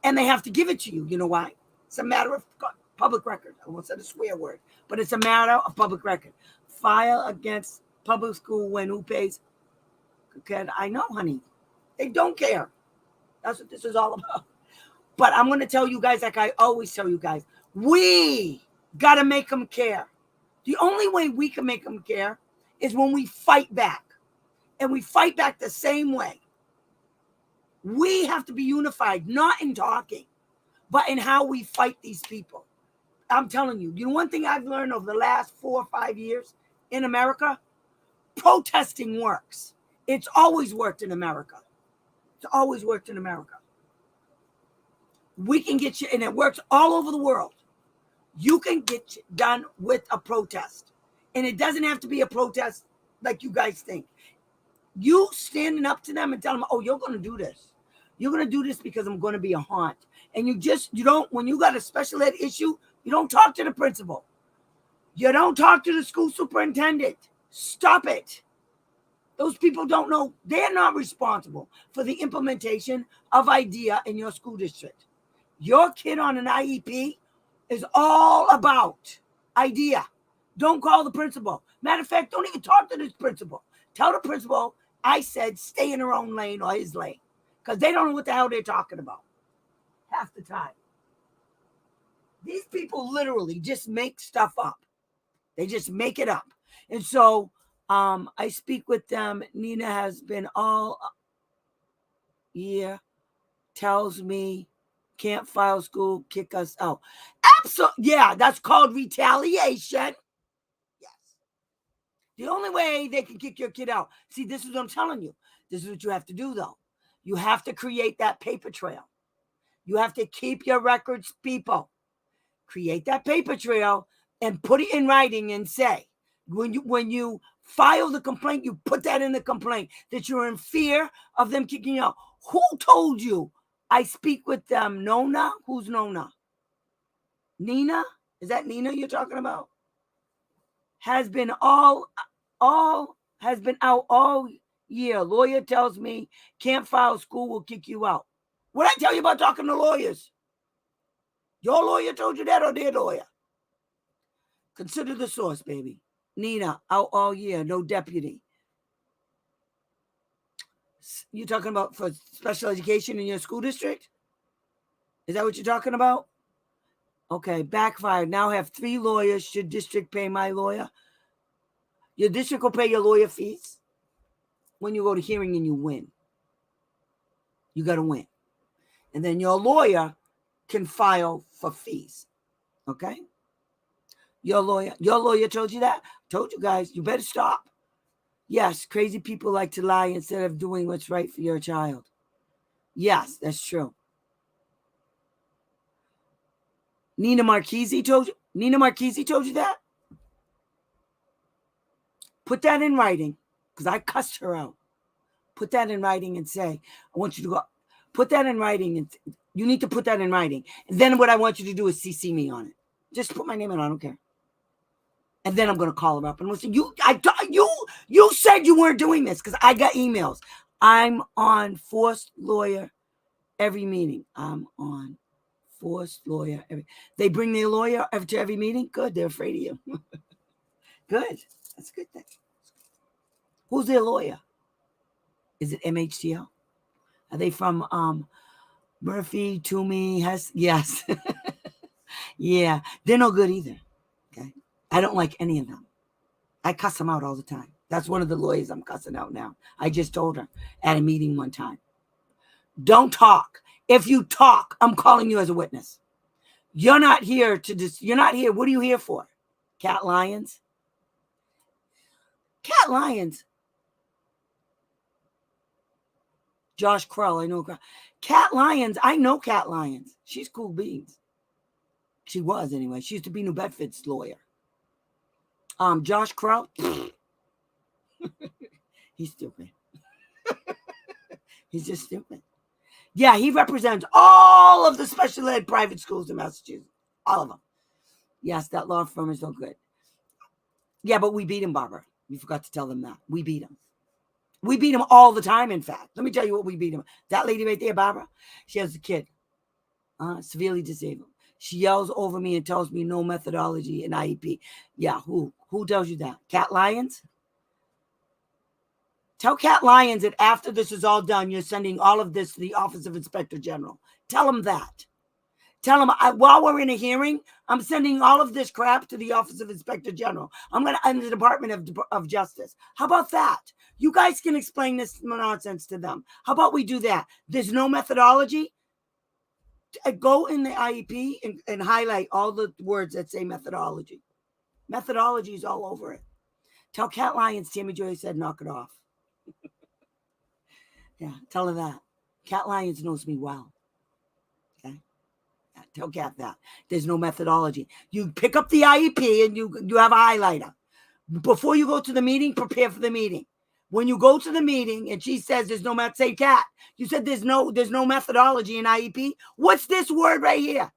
And they have to give it to you. You know why? It's a matter of public record. I won't say the swear word, but it's a matter of public record. File against public school when who pays? Okay, I know, honey. They don't care. That's what this is all about. But I'm going to tell you guys, like I always tell you guys, we got to make them care. The only way we can make them care is when we fight back. And we fight back the same way. We have to be unified, not in talking, but in how we fight these people. I'm telling you, one thing I've learned over the last 4 or 5 years in America, protesting works. It's always worked in America. It's always worked in America. We can get you, and it works all over the world. You can get done with a protest. And it doesn't have to be a protest like you guys think. You standing up to them and tell them, oh, you're going to do this. You're going to do this because I'm going to be a haunt. And you don't, when you got a special ed issue, you don't talk to the principal. You don't talk to the school superintendent. Stop it. Those people don't know. They're not responsible for the implementation of IDEA in your school district. Your kid on an IEP is all about IDEA. Don't call the principal. Matter of fact, don't even talk to this principal. Tell the principal I said stay in her own lane or his lane, because they don't know what the hell they're talking about half the time. These people literally just make stuff up. They just make it up. And so I speak with them. Nina has been all year, tells me can't file school, kick us out. Absolutely. Yeah, that's called retaliation. Yes. The only way they can kick your kid out. See, this is what I'm telling you. This is what you have to do, though. You have to create that paper trail. You have to keep your records, people. Create that paper trail and put it in writing and say, when you file the complaint, you put that in the complaint that you're in fear of them kicking you out. Who told you? I speak with them. Nona? Who's Nona? Nina? Is that Nina you're talking about? Has been out all year. Lawyer tells me can't file, school will kick you out. What I tell you about talking to lawyers? Your lawyer told you that or their lawyer? Consider the source, baby. Nina, out all year, no deputy. You talking about for special education in your school district? Is that what you're talking about? Okay, backfired. Now have 3 lawyers. Should district pay my lawyer? Your district will pay your lawyer fees when you go to hearing and you win. You got to win. And then your lawyer can file for fees. Okay? Your lawyer told you that? Told you guys, you better stop. Yes, crazy people like to lie instead of doing what's right for your child. Yes, that's true. Nina Marchese told you that? Put that in writing, because I cussed her out. Put that in writing and say, I want you to go. Put that in writing, and you need to put that in writing. And then what I want you to do is CC me on it. Just put my name in. I don't care. And then I'm going to call her up and listen. You said you weren't doing this because I got emails. I'm on forced lawyer every meeting. I'm on forced lawyer. They bring their lawyer to every meeting. Good. They're afraid of you. Good. That's a good thing. Who's their lawyer? Is it MHTL? Are they from Murphy, Toomey, Hess? Yes. Yeah. They're no good either. Okay. I don't like any of them. I cuss them out all the time. That's one of the lawyers I'm cussing out now. I just told her at a meeting one time. Don't talk. If you talk, I'm calling you as a witness. You're not here you're not here. What are you here for? Cat Lions? Cat Lions. Josh Krell, I know. Cat Lions, I know Cat Lions. She's cool beans. She was anyway. She used to be New Bedford's lawyer. Josh Krell, he's stupid. He's just stupid. Yeah, he represents all of the special ed private schools in Massachusetts. All of them. Yes, that law firm is no good. Yeah, but we beat him, Barbara. You forgot to tell them that. We beat him. We beat him all the time, in fact. Let me tell you what we beat him. That lady right there, Barbara, she has a kid, severely disabled. She yells over me and tells me no methodology in IEP. Yeah, who? Who tells you that? Cat Lions? Tell Cat Lions that after this is all done, you're sending all of this to the Office of Inspector General. Tell them that. Tell them while we're in a hearing, I'm sending all of this crap to the Office of Inspector General. I'm the Department of Justice. How about that? You guys can explain this nonsense to them. How about we do that? There's no methodology. Go in the IEP and highlight all the words that say methodology. Methodology is all over it. Tell Cat Lions, Tammy Joy said, knock it off. Yeah, tell her that. Cat Lions knows me well. Okay. Tell Cat that. There's no methodology. You pick up the IEP and you have a highlighter. Before you go to the meeting, prepare for the meeting. When you go to the meeting and she says there's no say Cat, you said there's no methodology in IEP. What's this word right here?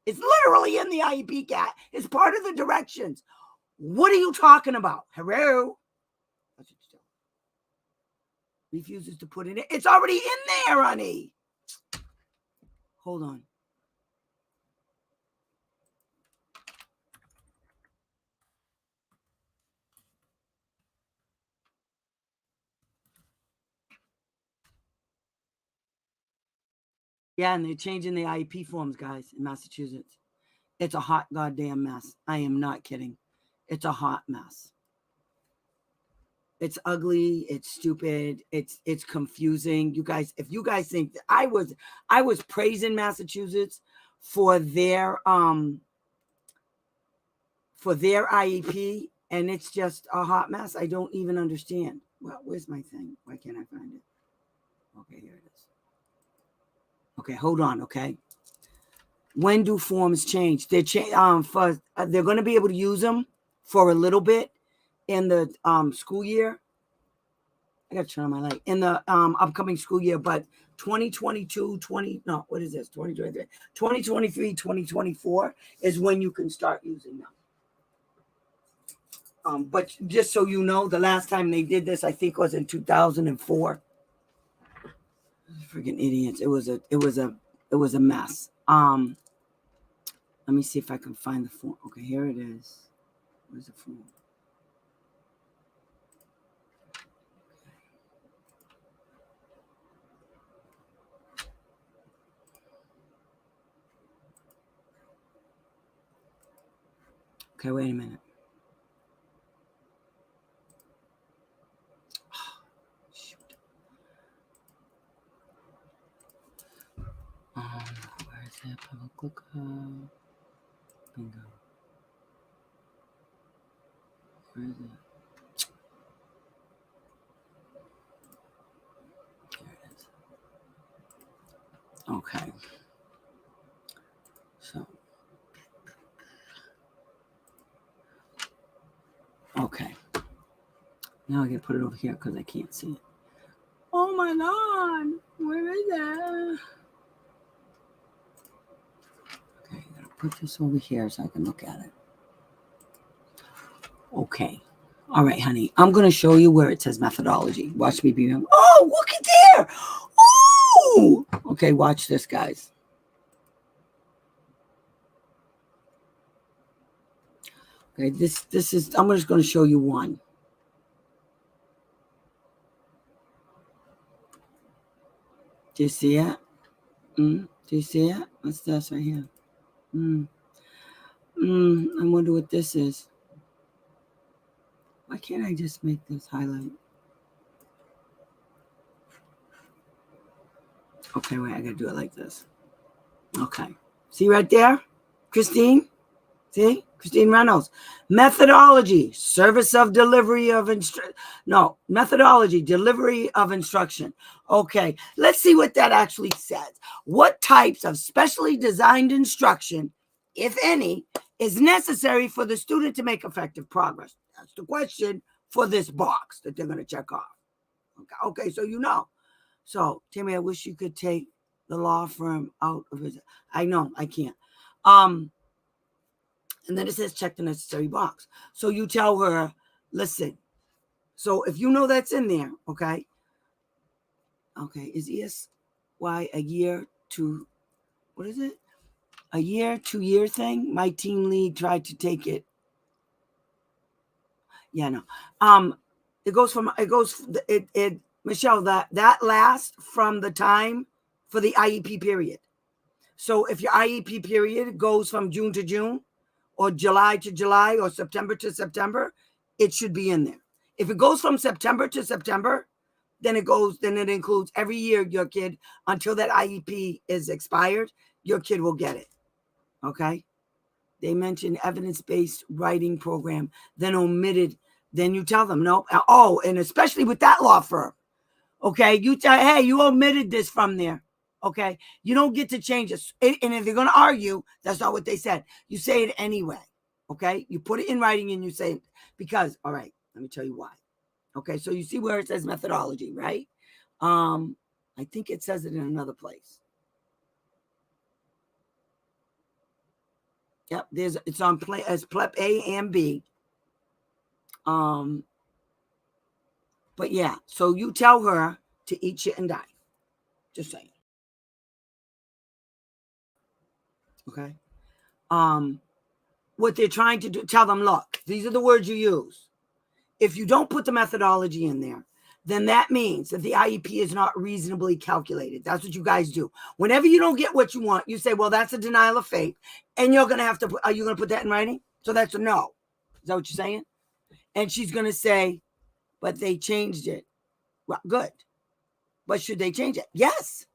It's literally in the IEP, Cat. It's part of the directions. What are you talking about? Hello? That's what you tell. Refuses to put it in. It's already in there, honey. Hold on. Yeah, and they're changing the IEP forms, guys, in Massachusetts. It's a hot goddamn mess. I am not kidding. It's a hot mess. It's ugly. It's stupid. It's confusing. You guys, if you guys think that I was praising Massachusetts for their IEP, and it's just a hot mess. I don't even understand. Well, where's my thing? Why can't I find it? Okay, here it is. Okay, hold on. Okay. When do forms change? They're they're going to be able to use them for a little bit in the school year. I got to turn on my light in the upcoming school year, but 2022, 2023, 2024 is when you can start using them. But just so you know, the last time they did this, I think was in 2004. Freaking idiots. It was a mess. Let me see if I can find the form. Okay, here it is. Where's the form? Okay, wait a minute. Oh, shoot. Where is it? Public lookup. Bingo. Where is it? Here it is. Okay. So, okay. Now I can put it over here because I can't see it. Oh my God. Where is it? Okay, I'm going to put this over here so I can look at it. Okay. All right, honey. I'm going to show you where it says methodology. Watch me be. Oh, look at there. Oh. Okay, watch this, guys. Okay, this is, I'm just going to show you one. Do you see it? Do you see it? What's this right here? I wonder what this is. Why can't I just make this highlight? Okay, wait, I gotta do it like this. Okay. See right there? Christine? See? Christine Reynolds. Methodology, service of delivery of methodology, delivery of instruction. Okay, let's see what that actually says. What types of specially designed instruction, if any, is necessary for the student to make effective progress? That's the question for this box that they're going to check off. Okay, so you know. So, Timmy, I wish you could take the law firm out of his. I know, I can't. And then it says check the necessary box. So you tell her, listen. So if you know that's in there, okay. Okay, is ESY a year to, what is it? A year, 2 year thing? My team lead tried to take it. Yeah, no. Michelle, that lasts from the time for the IEP period. So if your IEP period goes from June to June, or July to July, or September to September, it should be in there. If it goes from September to September, then it includes every year your kid, until that IEP is expired, your kid will get it. Okay? They mentioned evidence-based writing program, then omitted, then you tell them, no. Oh, and especially with that law firm. Okay, you tell, hey, you omitted this from there. Okay, you don't get to change it. And if they're going to argue, that's not what they said. You say it anyway. Okay, you put it in writing and you say it because, all right, let me tell you why. Okay, so you see where it says methodology, right? I think it says it in another place. Yep, it's on play as PLEP A and B. But yeah, so you tell her to eat shit and die. Just saying. Okay. What they're trying to do, tell them, look, these are the words you use. If you don't put the methodology in there, then that means that the IEP is not reasonably calculated. That's what you guys do. Whenever you don't get what you want, you say, well, that's a denial of faith. And you're going to have to, are you going to put that in writing? So that's a no. Is that what you're saying? And she's going to say, but they changed it. Well, good. But should they change it? Yes.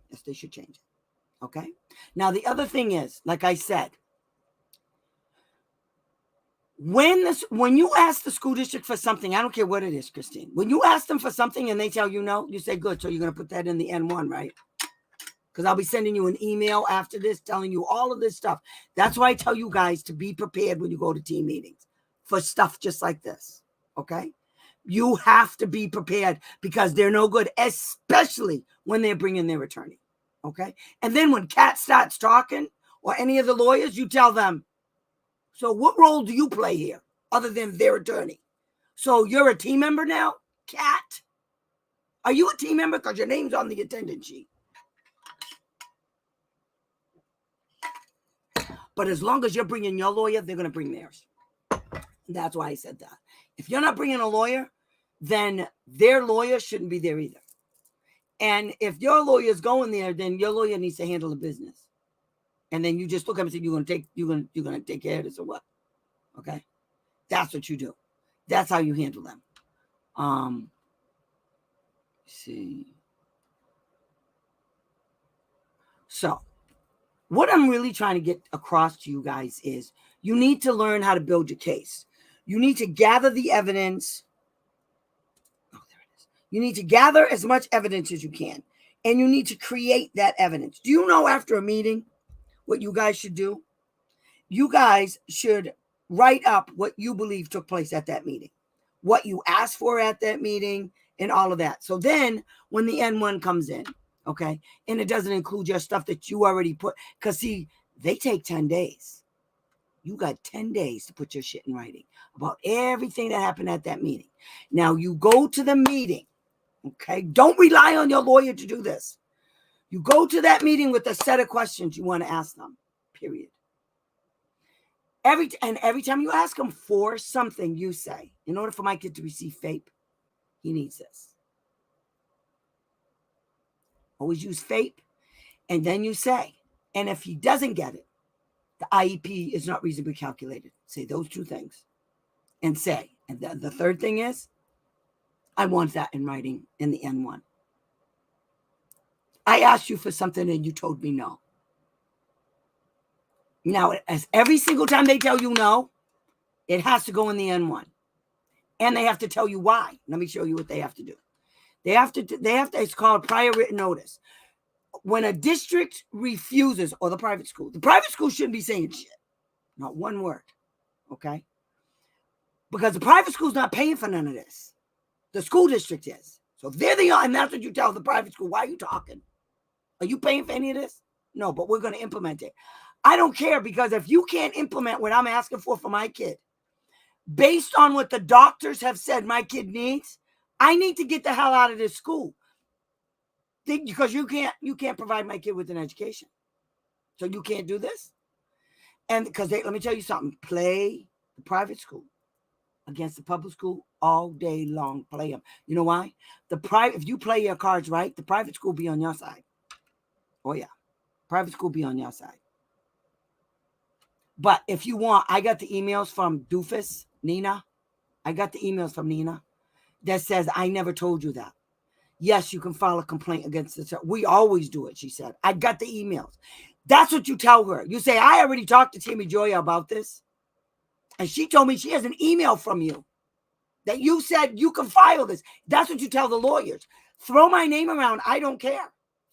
Yes, they should change it. Okay. Now, the other thing is, like I said, when you ask the school district for something, I don't care what it is, Christine, when you ask them for something and they tell you no, you say, good. So you're going to put that in the N1, right? Because I'll be sending you an email after this telling you all of this stuff. That's why I tell you guys to be prepared when you go to team meetings for stuff just like this. Okay. You have to be prepared because they're no good, especially when they're bringing their attorney. Okay. And then when Kat starts talking or any of the lawyers, you tell them, so what role do you play here other than their attorney? So you're a team member now, Kat? Are you a team member? Because your name's on the attendance sheet. But as long as you're bringing your lawyer, they're going to bring theirs. That's why I said that. If you're not bringing a lawyer, then their lawyer shouldn't be there either. And if your lawyer's going there, then your lawyer needs to handle the business. And then you just look at him and say, you're gonna take care of this or what? Okay. That's what you do. That's how you handle them. See. So what I'm really trying to get across to you guys is you need to learn how to build your case. You need to gather the evidence. Oh, there it is. You need to gather as much evidence as you can. And you need to create that evidence. Do you know after a meeting what you guys should do? You guys should write up what you believe took place at that meeting, what you asked for at that meeting, and all of that. So then when the N1 comes in, okay, and it doesn't include your stuff that you already put, because see, they take 10 days. You got 10 days to put your shit in writing about everything that happened at that meeting. Now you go to the meeting, okay? Don't rely on your lawyer to do this. You go to that meeting with a set of questions you want to ask them, period. Every time you ask them for something, you say, in order for my kid to receive FAPE, he needs this. Always use FAPE, and then you say, and if he doesn't get it, the IEP is not reasonably calculated. Say those two things, and say, and the third thing is, I want that in writing in the N1. I asked you for something and you told me no. Now, as every single time they tell you no, it has to go in the N1. And they have to tell you why. Let me show you what they have to do. They have to, it's called prior written notice. When a district refuses, or the private school shouldn't be saying shit. Not one word. Okay? Because the private school's not paying for none of this. The school district is. So if they're the, and that's what you tell the private school, why are you talking? Are you paying for any of this? No, but we're going to implement it. I don't care, because if you can't implement what I'm asking for my kid, based on what the doctors have said my kid needs, I need to get the hell out of this school. Because you can't provide my kid with an education. So you can't do this. And because let me tell you something, play the private school against the public school all day long. Play them. You know why? If you play your cards right, the private school be on your side. Oh yeah. Private school be on your side. But if you want, I got the emails from Doofus, Nina. I got the emails from Nina that says, I never told you that. Yes, you can file a complaint against the. We always do it, she said. I got the emails. That's what you tell her. You say, I already talked to Tammy Joya about this. And she told me she has an email from you that you said you can file this. That's what you tell the lawyers. Throw my name around. I don't care.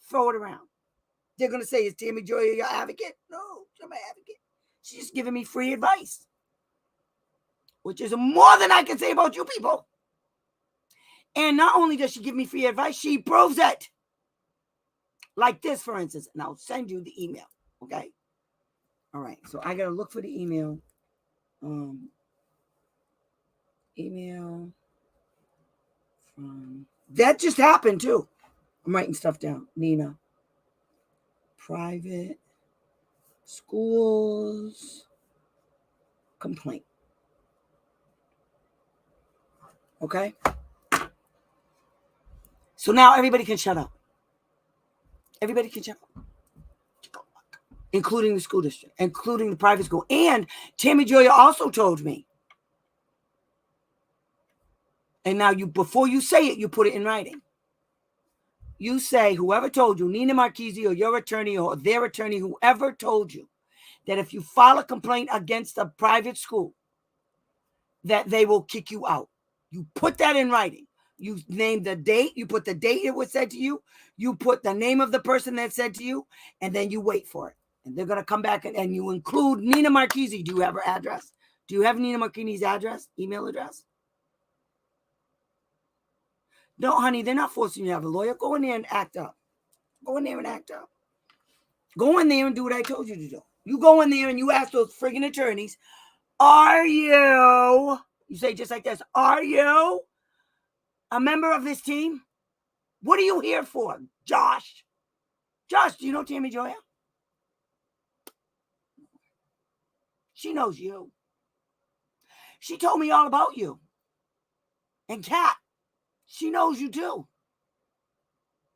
Throw it around. They're going to say, is Tammy Joya your advocate? No, she's my advocate. She's just giving me free advice, which is more than I can say about you people. And not only does she give me free advice, she proves it. Like this, for instance, and I'll send you the email. Okay. All right. So I got to look for the email. Email from that just happened too. I'm writing stuff down. Nina. Private schools complaint. Okay. So now everybody can shut up. Everybody can shut up. Including the school district, including the private school. And Tammy Joya also told me. And now before you say it, you put it in writing. You say, whoever told you, Nina Marchese or your attorney or their attorney, whoever told you that if you file a complaint against a private school, that they will kick you out. You put that in writing. You name the date. You put the date it was said to you. You put the name of the person that said to you, and then you wait for it. And they're going to come back and you include Nina Marchese. Do you have her address? Do you have Nina Marchese's address, email address? No, honey, they're not forcing you to have a lawyer. Go in there and act up. Go in there and act up. Go in there and do what I told you to do. You go in there and you ask those friggin' attorneys, are you say just like this, are you a member of this team? What are you here for, Josh? Josh, do you know Tammy Joya? She knows you. She told me all about you. And Kat, she knows you too.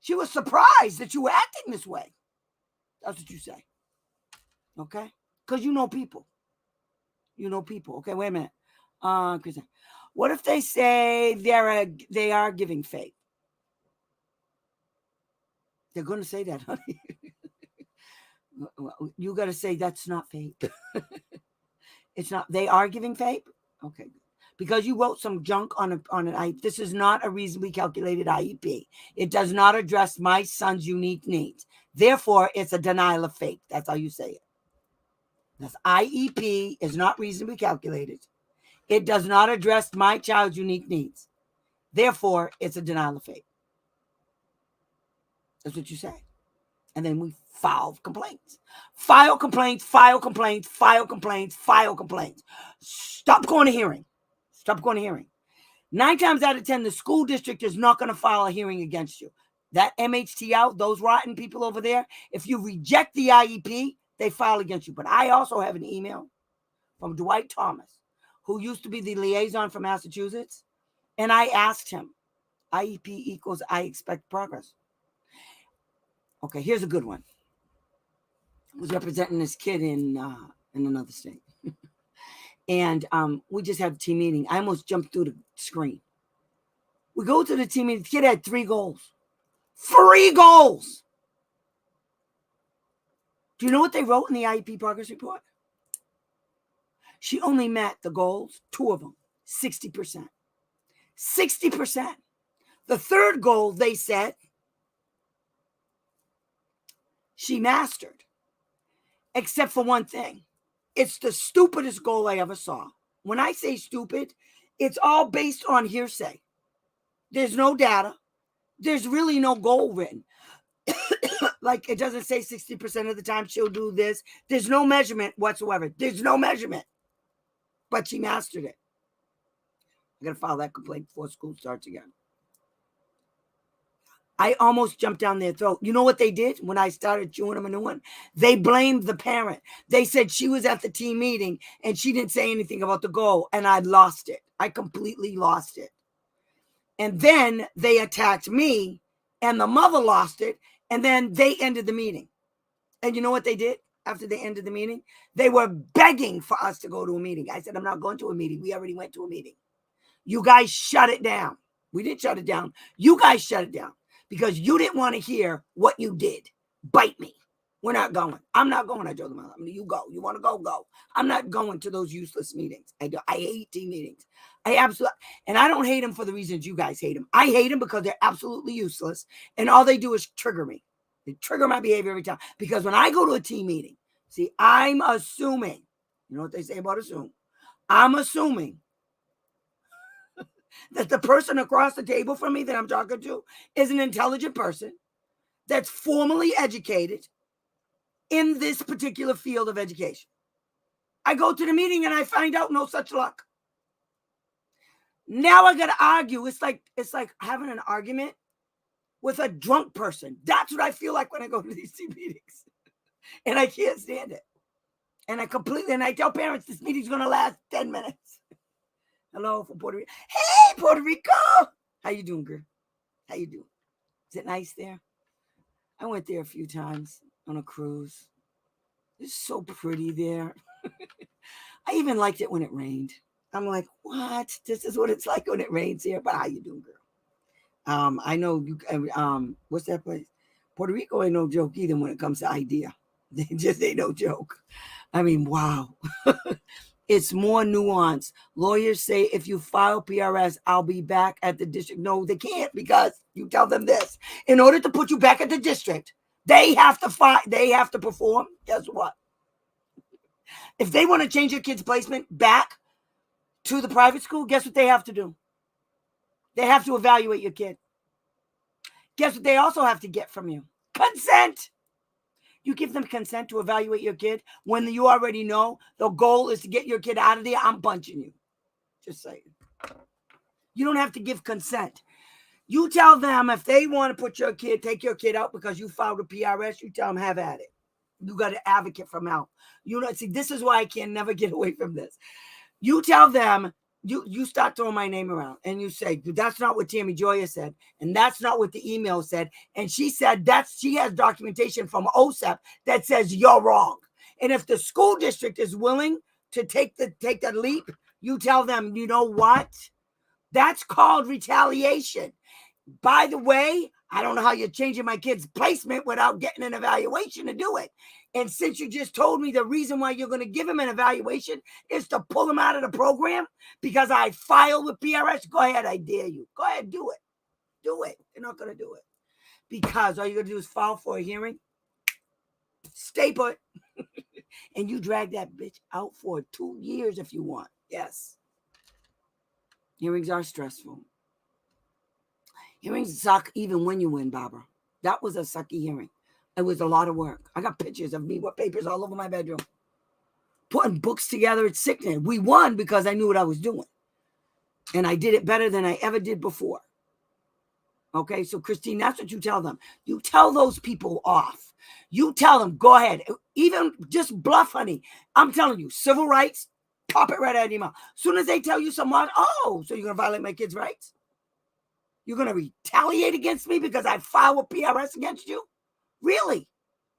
She was surprised that you were acting this way. That's what you say. Okay? Because you know people. You know people. Okay, wait a minute. Kristen, what if they say they are giving FAPE? They're going to say that, honey. You got to say that's not FAPE. It's not. They are giving FAPE? Okay. because you wrote some junk on an IEP. This is not a reasonably calculated IEP. It does not address my son's unique needs. Therefore, it's a denial of FAPE. That's how you say it. This IEP is not reasonably calculated. It does not address my child's unique needs. Therefore, it's a denial of FAPE. That's what you say. And then we file complaints. File complaints, file complaints, file complaints, file complaints. Stop going to hearing. Stop going to hearing. 9 times out of 10, the school district is not going to file a hearing against you. That MHT out, those rotten people over there, if you reject the IEP, they file against you. But I also have an email from Dwight Thomas, who used to be the liaison for Massachusetts. And I asked him, IEP equals I expect progress. Okay, here's a good one. I was representing this kid in another state. And we just had a team meeting. I almost jumped through the screen. We go to the team meeting. The kid had 3 goals. 3 goals! Do you know what they wrote in the IEP progress report? She only met the goals, 2 of them, 60%. 60%. The 3rd goal, they said, she mastered, except for one thing. It's the stupidest goal I ever saw. When I say stupid, it's all based on hearsay. There's no data. There's really no goal written. Like, it doesn't say 60% of the time she'll do this. There's no measurement whatsoever. There's no measurement. But she mastered it. I got to file that complaint before school starts again. I almost jumped down their throat. You know what they did when I started chewing them a new one? They blamed the parent. They said she was at the team meeting and she didn't say anything about the goal, and I lost it. I completely lost it. And then they attacked me, and the mother lost it, and then they ended the meeting. And you know what they did after they ended the meeting? They were begging for us to go to a meeting. I said, I'm not going to a meeting. We already went to a meeting. You guys shut it down. We didn't shut it down. You guys shut it down. Because you didn't want to hear what you did. Bite me. We're not going. I'm not going. I told them, you go. You want to go, go. I'm not going to those useless meetings. I hate team meetings. And I don't hate them for the reasons you guys hate them. I hate them because they're absolutely useless. And all they do is trigger me. They trigger my behavior every time. Because when I go to a team meeting, see, I'm assuming, you know what they say about assume? I'm assuming that the person across the table from me that I'm talking to is an intelligent person that's formally educated in this particular field of education. I go to the meeting and I find out no such luck. Now I got to argue. It's like having an argument with a drunk person. That's what I feel like when I go to these team meetings. And I can't stand it. And I tell parents this meeting's going to last 10 minutes. Hello from Puerto Rico. Hey, Puerto Rico. How you doing, girl? How you doing? Is it nice there? I went there a few times on a cruise. It's so pretty there. I even liked it when it rained. I'm like, what? This is what it's like when it rains here. But how you doing, girl? I know you. What's that place? Puerto Rico ain't no joke either when it comes to idea. They just ain't no joke. I mean, wow. It's more nuanced. Lawyers say if you file PRS, I'll be back at the district. No, they can't, because you tell them this. In order to put you back at the district, they have to fight. They have to perform. Guess what? If they want to change your kid's placement back to the private school, guess what they have to do? They have to evaluate your kid. Guess what they also have to get from you? Consent. You give them consent to evaluate your kid when you already know the goal is to get your kid out of there. I'm punching you. Just saying. You don't have to give consent. You tell them if they want to put your kid, take your kid out because you filed a PRS, you tell them have at it. You got an advocate from out. You know, see, this is why I can never get away from this. You tell them, you start throwing my name around and you say, that's not what Tammy Joya said. And that's not what the email said. And she said she has documentation from OSEP that says you're wrong. And if the school district is willing to take that leap, you tell them, you know what? That's called retaliation. By the way, I don't know how you're changing my kid's placement without getting an evaluation to do it. And since you just told me the reason why you're going to give him an evaluation is to pull him out of the program because I filed with PRS, go ahead, I dare you. Go ahead, do it. Do it. You're not going to do it. Because all you're going to do is file for a hearing. Stay put. And you drag that bitch out for 2 years if you want. Yes. Hearings are stressful. Hearings suck even when you win, Barbara. That was a sucky hearing. It was a lot of work. I got pictures of me with papers all over my bedroom. Putting books together, it's sickening. We won because I knew what I was doing. And I did it better than I ever did before. Okay, so Christine, that's what you tell them. You tell those people off. You tell them, go ahead. Even just bluff, honey. I'm telling you, civil rights, pop it right out of your mouth. As soon as they tell you someone, oh, so you're going to violate my kids' rights? You're going to retaliate against me because I filed with PRS against you? Really?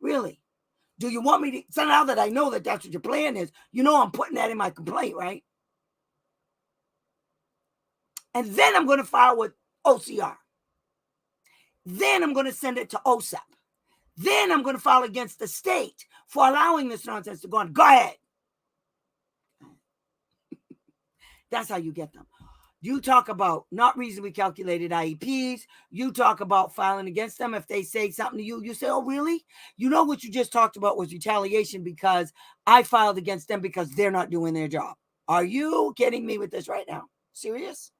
Really? Do you want me to, so now that I know that that's what your plan is, you know I'm putting that in my complaint, right? And then I'm going to file with OCR. Then I'm going to send it to OSEP. Then I'm going to file against the state for allowing this nonsense to go on. Go ahead. That's how you get them. You talk about not reasonably calculated IEPs. You talk about filing against them. If they say something to you, you say, oh, really? You know what you just talked about was retaliation because I filed against them because they're not doing their job. Are you kidding me with this right now? Serious?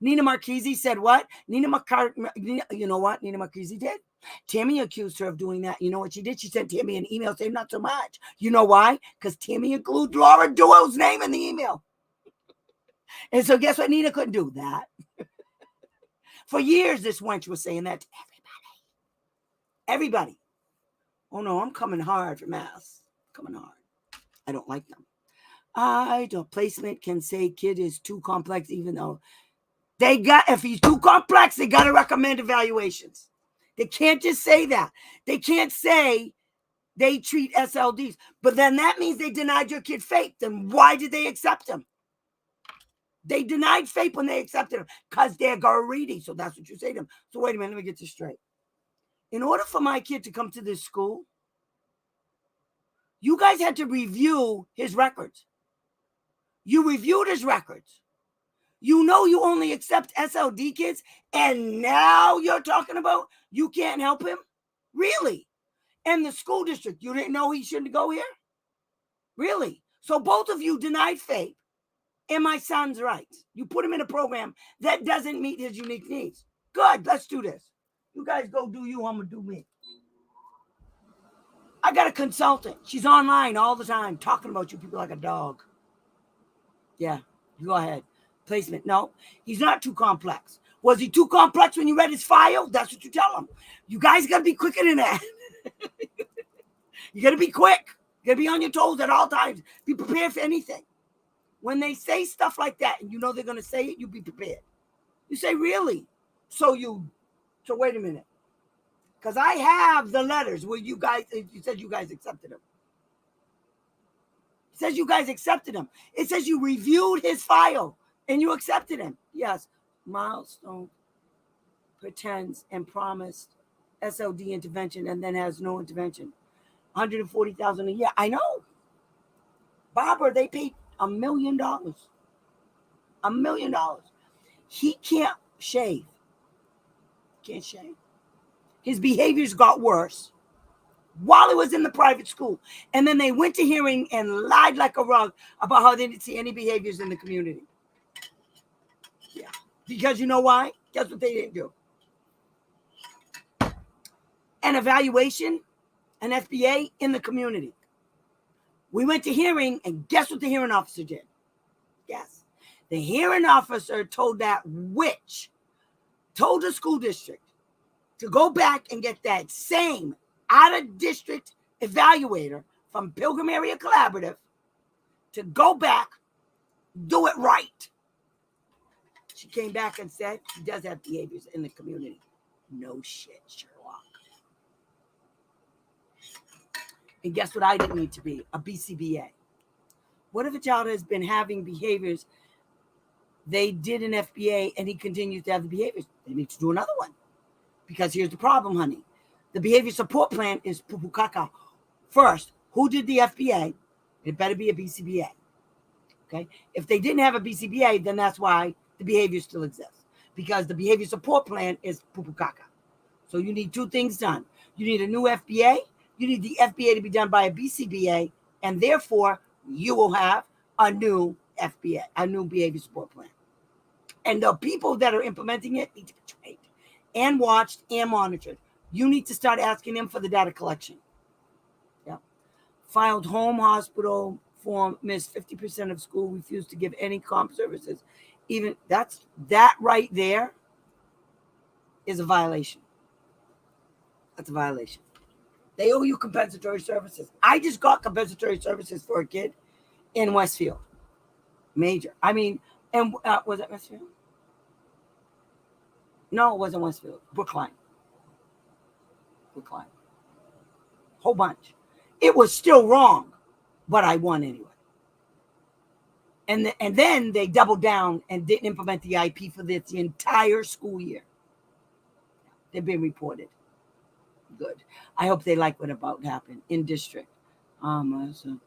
Nina Marchese said what? You know what Nina Marchese did? Tammy accused her of doing that. You know what she did? She sent Tammy an email saying not so much. You know why? Because Tammy included Laura Duo's name in the email. And so guess what Nina couldn't do? That. For years, this wench was saying that to everybody. Everybody. Oh, no, I'm coming hard for math. Coming hard. I don't like them. Placement can say kid is too complex, even though if he's too complex, they got to recommend evaluations. They can't just say that. They can't say they treat SLDs. But then that means they denied your kid FAPE. Then why did they accept him? They denied FAPE when they accepted him because they're greedy. So that's what you say to them. So wait a minute, let me get this straight. In order for my kid to come to this school, you guys had to review his records. You reviewed his records. You know you only accept SLD kids, and now you're talking about you can't help him? Really? And the school district, you didn't know he shouldn't go here? Really? So both of you denied FAPE and my son's rights. You put him in a program that doesn't meet his unique needs. Good, let's do this. You guys go do you, I'm going to do me. I got a consultant. She's online all the time talking about you people like a dog. Yeah, you go ahead. Placement. No, he's not too complex. Was he too complex when you read his file? That's what you tell him. You guys got to be quicker than that. You got to be quick. You got to be on your toes at all times. Be prepared for anything. When they say stuff like that and you know they're going to say it, you be prepared. You say, really? So wait a minute. Because I have the letters where you said you guys accepted him. It says you guys accepted him. It says you reviewed his file and you accepted him. Yes. Milestone pretends and promised SLD intervention and then has no intervention. $140,000 a year. I know. Barbara, they paid $1 million. $1 million. He can't shave. Can't shave. His behaviors got worse while he was in the private school. And then they went to hearing and lied like a rug about how they didn't see any behaviors in the community. Yeah. Because you know why? Guess what they didn't do? An evaluation, an FBA in the community. We went to hearing, and guess what the hearing officer did? Yes. The hearing officer told that witch, told the school district to go back and get that same out-of-district evaluator from Pilgrim Area Collaborative to go back, do it right. She came back and said she does have behaviors in the community. No shit, Sherlock. And guess what I didn't need to be? A BCBA. What if a child has been having behaviors? They did an FBA and he continues to have the behaviors. They need to do another one. Because here's the problem, honey. The behavior support plan is poo-poo caca. First, who did the FBA? It better be a BCBA. Okay? If they didn't have a BCBA, then that's why the behavior still exists. Because the behavior support plan is poo-poo caca. So you need two things done. You need a new FBA. You need the FBA to be done by a BCBA. And therefore, you will have a new FBA, a new behavior support plan. And the people that are implementing it need to be trained and watched and monitored. You need to start asking them for the data collection. Yeah. Filed home hospital form, missed 50% of school, refused to give any comp services. Even that right there is a violation. That's a violation. They owe you compensatory services. I just got compensatory services for a kid in Westfield. Major. I mean, and was it Westfield? No, it wasn't Westfield. Brookline. Whole bunch. It was still wrong, but I won anyway. And then they doubled down and didn't implement the IP for this the entire school year. They've been reported. Good. I hope they like what about happened in district. So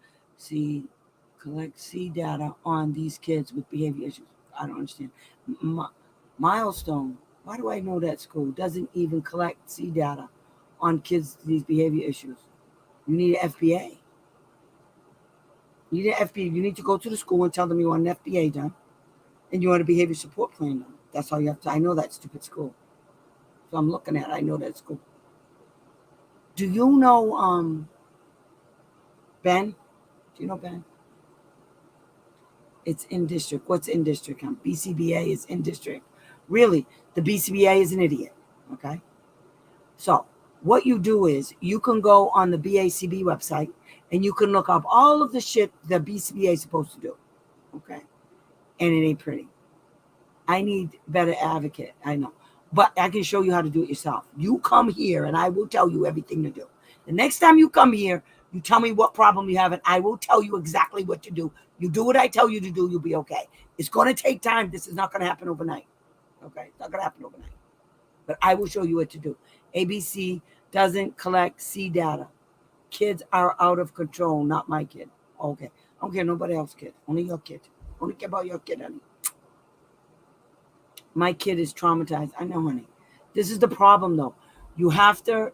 collect C data on these kids with behavior issues. I don't understand. Milestone. Why do I know that school doesn't even collect C data on kids with these behavior issues? You need an FBA. You need an FBA. You need to go to the school and tell them you want an FBA done, and you want a behavior support plan done. That's all you have to. I know that stupid school. So I'm looking at it. I know that school. Do you know Ben? Do you know Ben? It's in district. What's in district? BCBA is in district. Really, the BCBA is an idiot. Okay. So what you do is you can go on the BACB website and you can look up all of the shit the BCBA is supposed to do. Okay. And it ain't pretty. I need better advocate. I know. But I can show you how to do it yourself. You come here and I will tell you everything to do. The next time you come here, you tell me what problem you have and I will tell you exactly what to do. You do what I tell you to do, you'll be okay. It's going to take time. This is not going to happen overnight. Okay? It's not going to happen overnight. But I will show you what to do. ABC doesn't collect C data. Kids are out of control, not my kid. Okay. I don't care nobody else's kid. Only your kid. Only care about your kid, honey. My kid is traumatized. I know, honey. This is the problem, though. You have to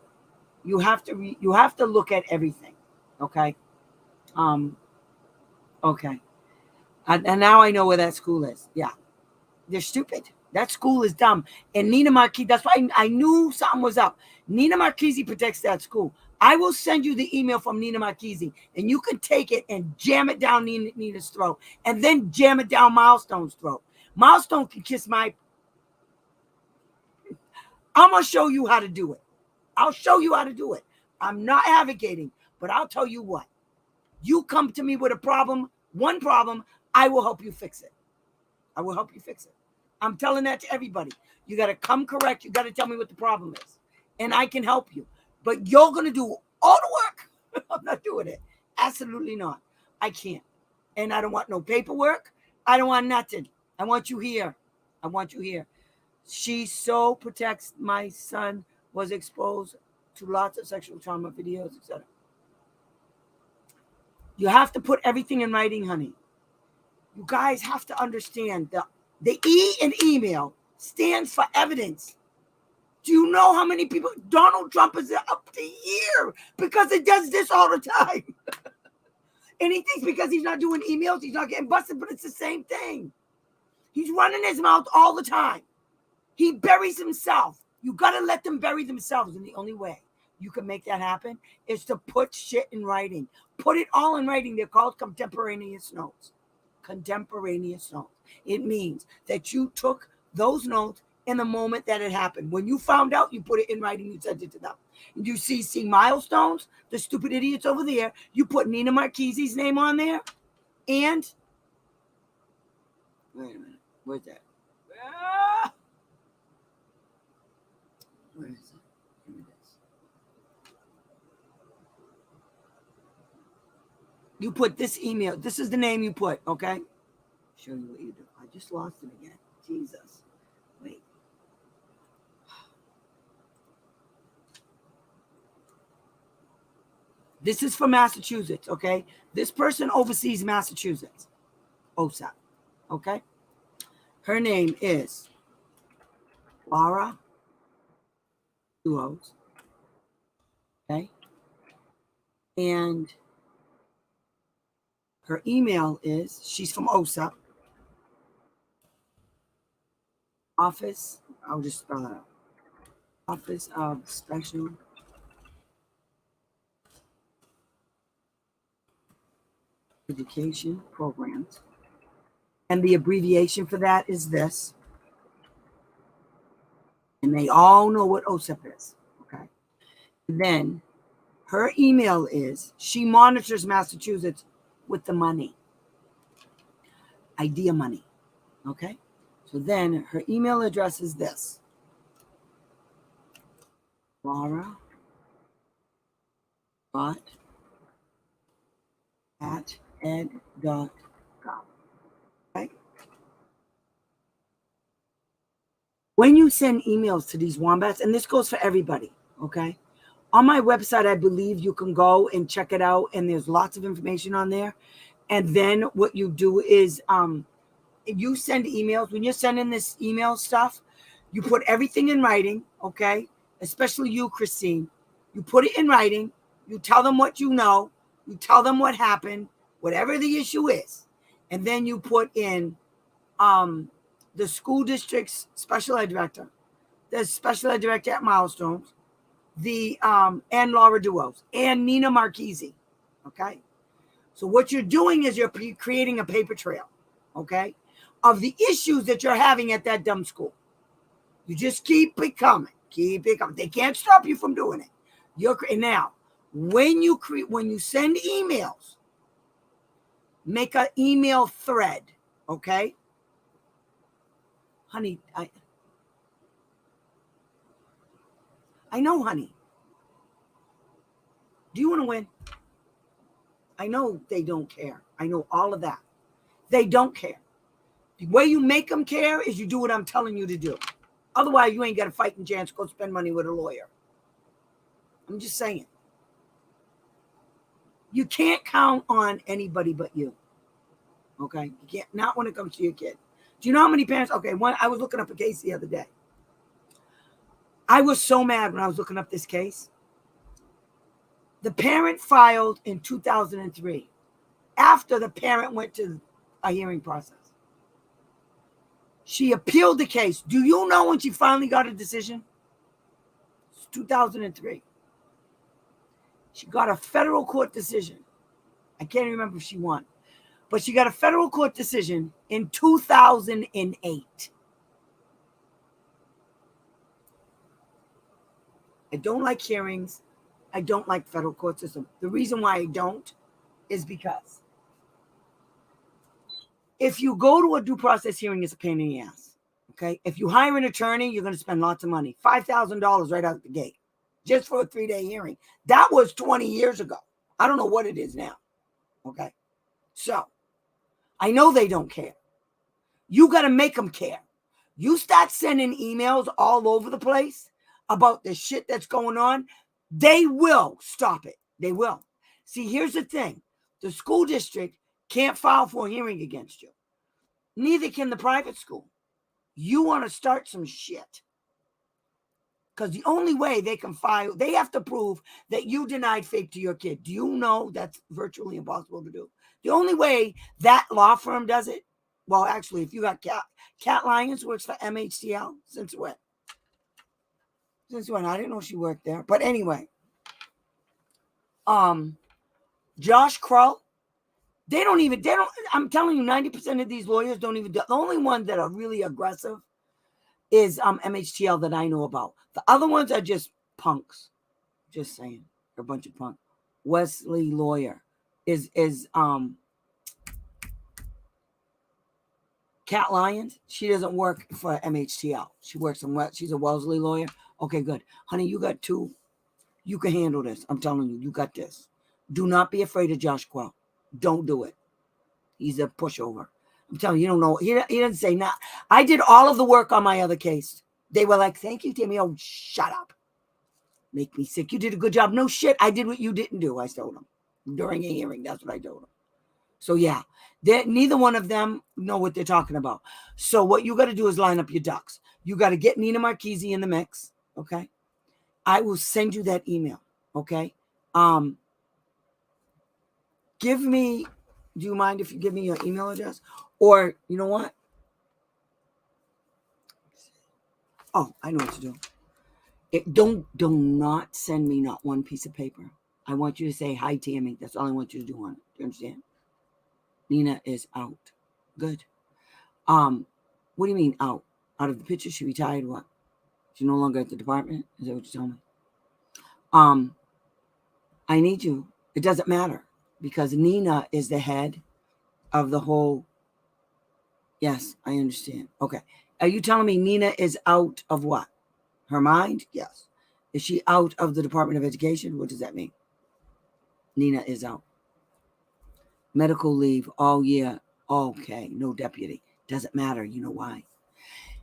look at everything. Okay. Okay. And now I know where that school is. Yeah. They're stupid. That school is dumb. And Nina Marquise, that's why I knew something was up. Nina Marquise protects that school. I will send you the email from Nina Marquise, and you can take it and jam it down Nina's throat, and then jam it down Milestone's throat. Milestone can kiss my... I'm going to show you how to do it. I'll show you how to do it. I'm not advocating, but I'll tell you what. You come to me with a problem, one problem, I will help you fix it. I will help you fix it. I'm telling that to everybody. You got to come correct. You got to tell me what the problem is. And I can help you. But you're going to do all the work. I'm not doing it. Absolutely not. I can't. And I don't want no paperwork. I don't want nothing. I want you here. I want you here. She so protects. My son was exposed to lots of sexual trauma videos, etc. You have to put everything in writing, honey. You guys have to understand that the E in email stands for evidence. Do you know how many people Donald Trump is up to here because it does this all the time? And he thinks because he's not doing emails, he's not getting busted, but it's the same thing. He's running his mouth all the time. He buries himself. You got to let them bury themselves. And the only way you can make that happen is to put shit in writing. Put it all in writing. They're called contemporaneous notes. Contemporaneous notes. It means that you took those notes in the moment that it happened. When you found out, you put it in writing, you sent it to them. And you see Milestones, the stupid idiots over there, you put Nina Marquise's name on there, and wait a minute, where's that? Where is it? Here it is. You put this email, this is the name you put, okay? Show you what you do. I just lost it again. Jesus. Wait. This is for Massachusetts, okay? This person oversees Massachusetts, OSAP, okay? Her name is Laura Duos, okay? And her email is, she's from OSAP, Office, I'll just spell it out, Office of Special Education Programs. And the abbreviation for that is this. And they all know what OSAP is, okay? And then her email is, she monitors Massachusetts with the money, IDEA money, okay? So then her email address is this, Laura at ed.gov, okay? When you send emails to these wombats, and this goes for everybody, okay? On my website, I believe you can go and check it out, and there's lots of information on there. And then what you do is you send emails. When you're sending this email stuff, you put everything in writing, okay? Especially you, Christine. You put it in writing. You tell them what you know. You tell them what happened, whatever the issue is. And then you put in the school district's special ed director, the special ed director at Milestones, the and Laura Duos, and Nina Marchese, okay? So what you're doing is you're creating a paper trail, okay, of the issues that you're having at that dumb school. You just keep it coming, keep it coming. They can't stop you from doing it. Now, when you send emails, make an email thread, okay? Honey, I know, honey. Do you want to win? I know they don't care. I know all of that. They don't care. The way you make them care is you do what I'm telling you to do. Otherwise, you ain't got a fighting chance to go spend money with a lawyer. I'm just saying. You can't count on anybody but you. Okay? You can't, not when it comes to your kid. Do you know how many parents? Okay, I was looking up a case the other day. I was so mad when I was looking up this case. The parent filed in 2003 after the parent went to a hearing process. She appealed the case. Do you know when she finally got a decision? It's 2003. She got a federal court decision. I can't remember if she won, but she got a federal court decision in 2008. I don't like hearings. I don't like federal court system. The reason why I don't is because if you go to a due process hearing, it's a pain in the ass. Okay. If you hire an attorney, you're going to spend lots of money. $5,000 right out the gate just for a 3-day hearing. That was 20 years ago. I don't know what it is now. Okay. So I know they don't care. You got to make them care. You start sending emails all over the place about the shit that's going on, they will stop it. They will. See, here's the thing. The school district can't file for a hearing against you. Neither can the private school. You want to start some shit. Because the only way they can file, they have to prove that you denied FAPE to your kid. Do you know that's virtually impossible to do? The only way that law firm does it, well, actually, if you got Cat Lyons works for MHTL, since when? Since when? I didn't know she worked there. But anyway, Josh Krull, I'm telling you, 90% of these lawyers don't even do. The only ones that are really aggressive is MHTL that I know about. The other ones are just punks. Just saying. They're a bunch of punks. Wesley Lawyer is Cat Lyons. She doesn't work for MHTL. She works in what? She's a Wellesley lawyer. Okay, good. Honey, you got two. You can handle this. I'm telling you, you got this. Do not be afraid of Josh Krull. Don't do it. He's a pushover. I'm telling you, you don't know. He didn't say nah. I did all of the work on my other case. They were like, thank you, Timmy. Oh, shut up. Make me sick. You did a good job. No shit. I did what you didn't do. I told him during a hearing. That's what I told him. So yeah, neither one of them know what they're talking about. So what you got to do is line up your ducks. You got to get Nina Marchese in the mix. Okay. I will send you that email. Okay. Do you mind if you give me your email address? Or you know what? Oh, I know what to do. Do not send me not one piece of paper. I want you to say, hi, Tammy. That's all I want you to do on it. Do you understand? Nina is out. Good. What do you mean out? Out of the picture? She retired what? She's no longer at the department? Is that what you told me? I need you. It doesn't matter because Nina is the head of the whole. Yes, I understand. Okay. Are you telling me Nina is out of what? Her mind? Yes. Is she out of the Department of Education? What does that mean? Nina is out. Medical leave all year. Okay. No deputy. Doesn't matter. You know why?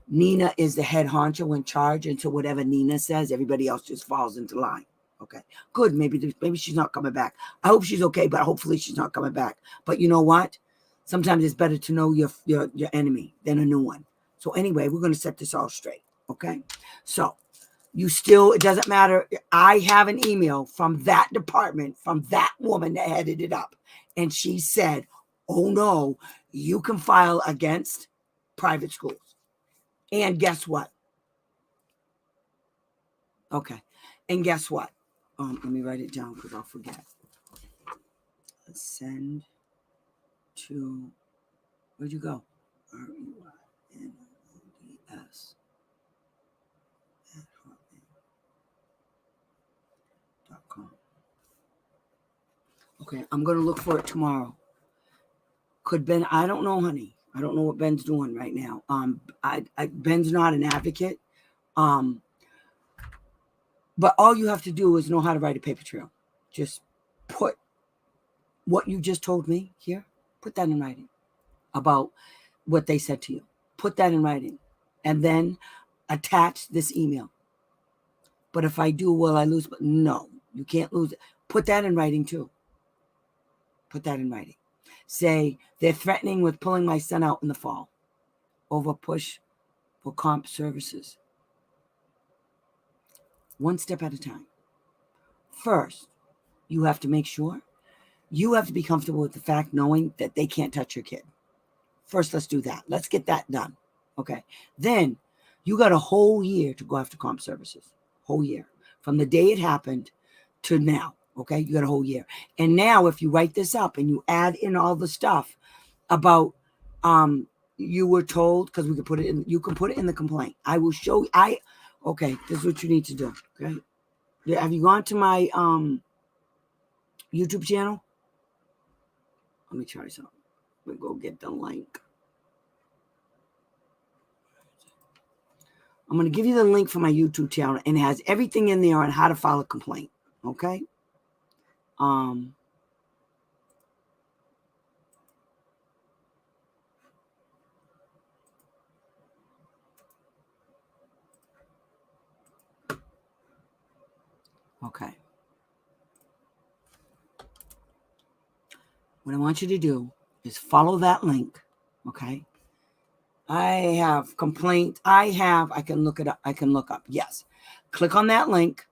Nina is the head honcho in charge. And so whatever Nina says, everybody else just falls into line. Okay. Good. Maybe she's not coming back. I hope she's okay, but hopefully she's not coming back. But you know what? Sometimes it's better to know your enemy than a new one. So anyway, we're going to set this all straight. Okay. So it doesn't matter. I have an email from that department, from that woman that headed it up. And she said, oh no, you can file against private schools. And guess what? Okay. And guess what? Let me write it down because I'll forget. Let's send to, where'd you go? REYNODS @hotmail.com. Okay, I'm going to look for it tomorrow. Could Ben, I don't know, honey. I don't know what Ben's doing right now. Ben's not an advocate. But all you have to do is know how to write a paper trail. Just put what you just told me here, put that in writing about what they said to you. Put that in writing. And then attach this email. But if I do, will I lose? But no, you can't lose it. Put that in writing too. Put that in writing. Say, they're threatening with pulling my son out in the fall over push for comp services. One step at a time. First, you have to make sure you have to be comfortable with the fact knowing that they can't touch your kid. First, let's do that. Let's get that done. Okay. Then you got a whole year to go after comp services. Whole year. From the day it happened to now. Okay. You got a whole year. And now if you write this up and you add in all the stuff about you were told, because we could put it in, you can put it in the complaint. I will show you. Okay, this is what you need to do. Okay. Have you gone to my YouTube channel? Let me try something. We'll go get the link. I'm going to give you the link for my YouTube channel, and it has everything in there on how to file a complaint. Okay. Okay. What I want you to do is follow that link. Okay. I have complaint. I can look it up. I can look up. Yes. Click on that link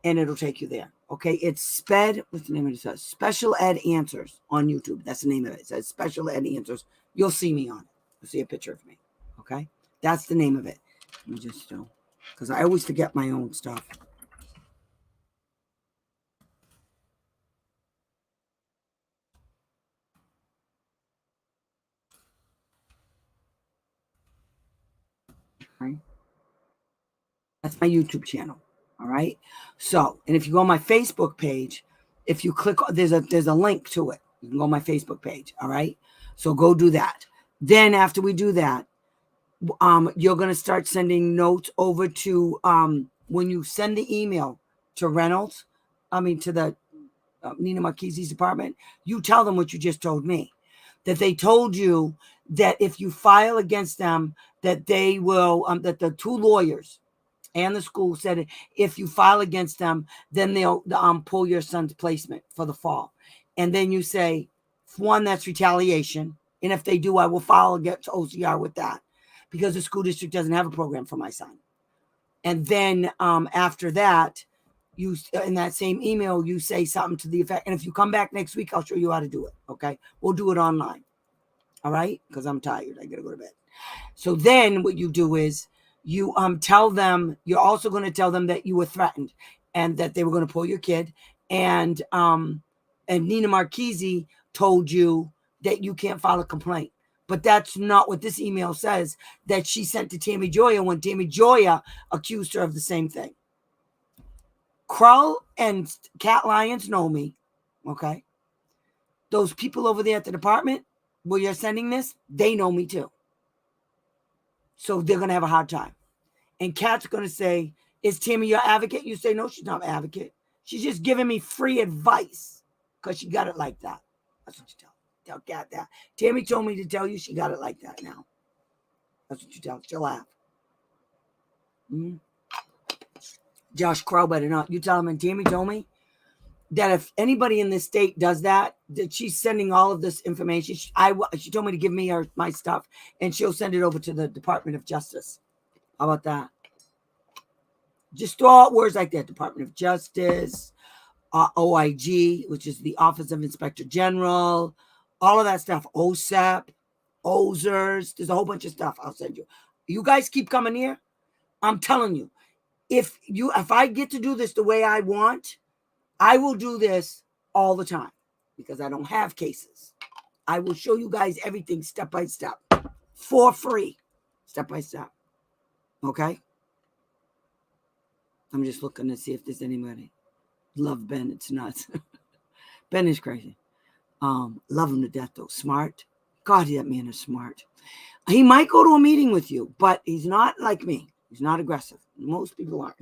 and it'll take you there. Okay. It's SPED. What's the name of it? It says Special Ed Answers on YouTube. That's the name of it. It says Special Ed Answers. You'll see me on it. You'll see a picture of me. Okay. That's the name of it. Let me just do, because I always forget my own stuff. Okay. That's my YouTube channel. All right. So, and if you go on my Facebook page, if you click, there's a link to it. You can go on my Facebook page. All right. So go do that. Then after we do that, you're going to start sending notes over to, when you send the email to Reynolds, to the Nina Marchese's department, you tell them what you just told me, that they told you that if you file against them, that they will, that the two lawyers And the school said if you file against them, then they'll pull your son's placement for the fall. And then you say, one, that's retaliation. And if they do, I will file against OCR with that because the school district doesn't have a program for my son. And then after that, you in that same email, you say something to the effect, and if you come back next week, I'll show you how to do it. Okay. We'll do it online. All right. Because I'm tired. I got to go to bed. So then what you do is you tell them, you're also going to tell them that you were threatened and that they were going to pull your kid. And Nina Marchese told you that you can't file a complaint. But that's not what this email says that she sent to Tammy Joya when Tammy Joya accused her of the same thing. Krull and Cat Lyons know me, okay? Those people over there at the department where you're sending this, they know me too. So they're going to have a hard time. And Kat's going to say, is Tammy your advocate? You say, no, she's not my advocate. She's just giving me free advice because she got it like that. That's what you tell Kat that. Tammy told me to tell you she got it like that now. That's what you tell. She'll laugh. Mm-hmm. Josh Crow better not. You tell him, and Tammy told me that if anybody in this state does that she's sending all of this information. She told me to give me my stuff, and she'll send it over to the Department of Justice. How about that? Just throw out words like that. Department of Justice, OIG, which is the Office of Inspector General, all of that stuff. OSEP, OZERS. There's a whole bunch of stuff I'll send you. You guys keep coming here. I'm telling you. If I get to do this the way I want, I will do this all the time because I don't have cases. I will show you guys everything step by step for free, step by step. Okay? I'm just looking to see if there's anybody. Love Ben. It's nuts. Ben is crazy. Love him to death, though. Smart. God, that man is smart. He might go to a meeting with you, but he's not like me. He's not aggressive. Most people aren't.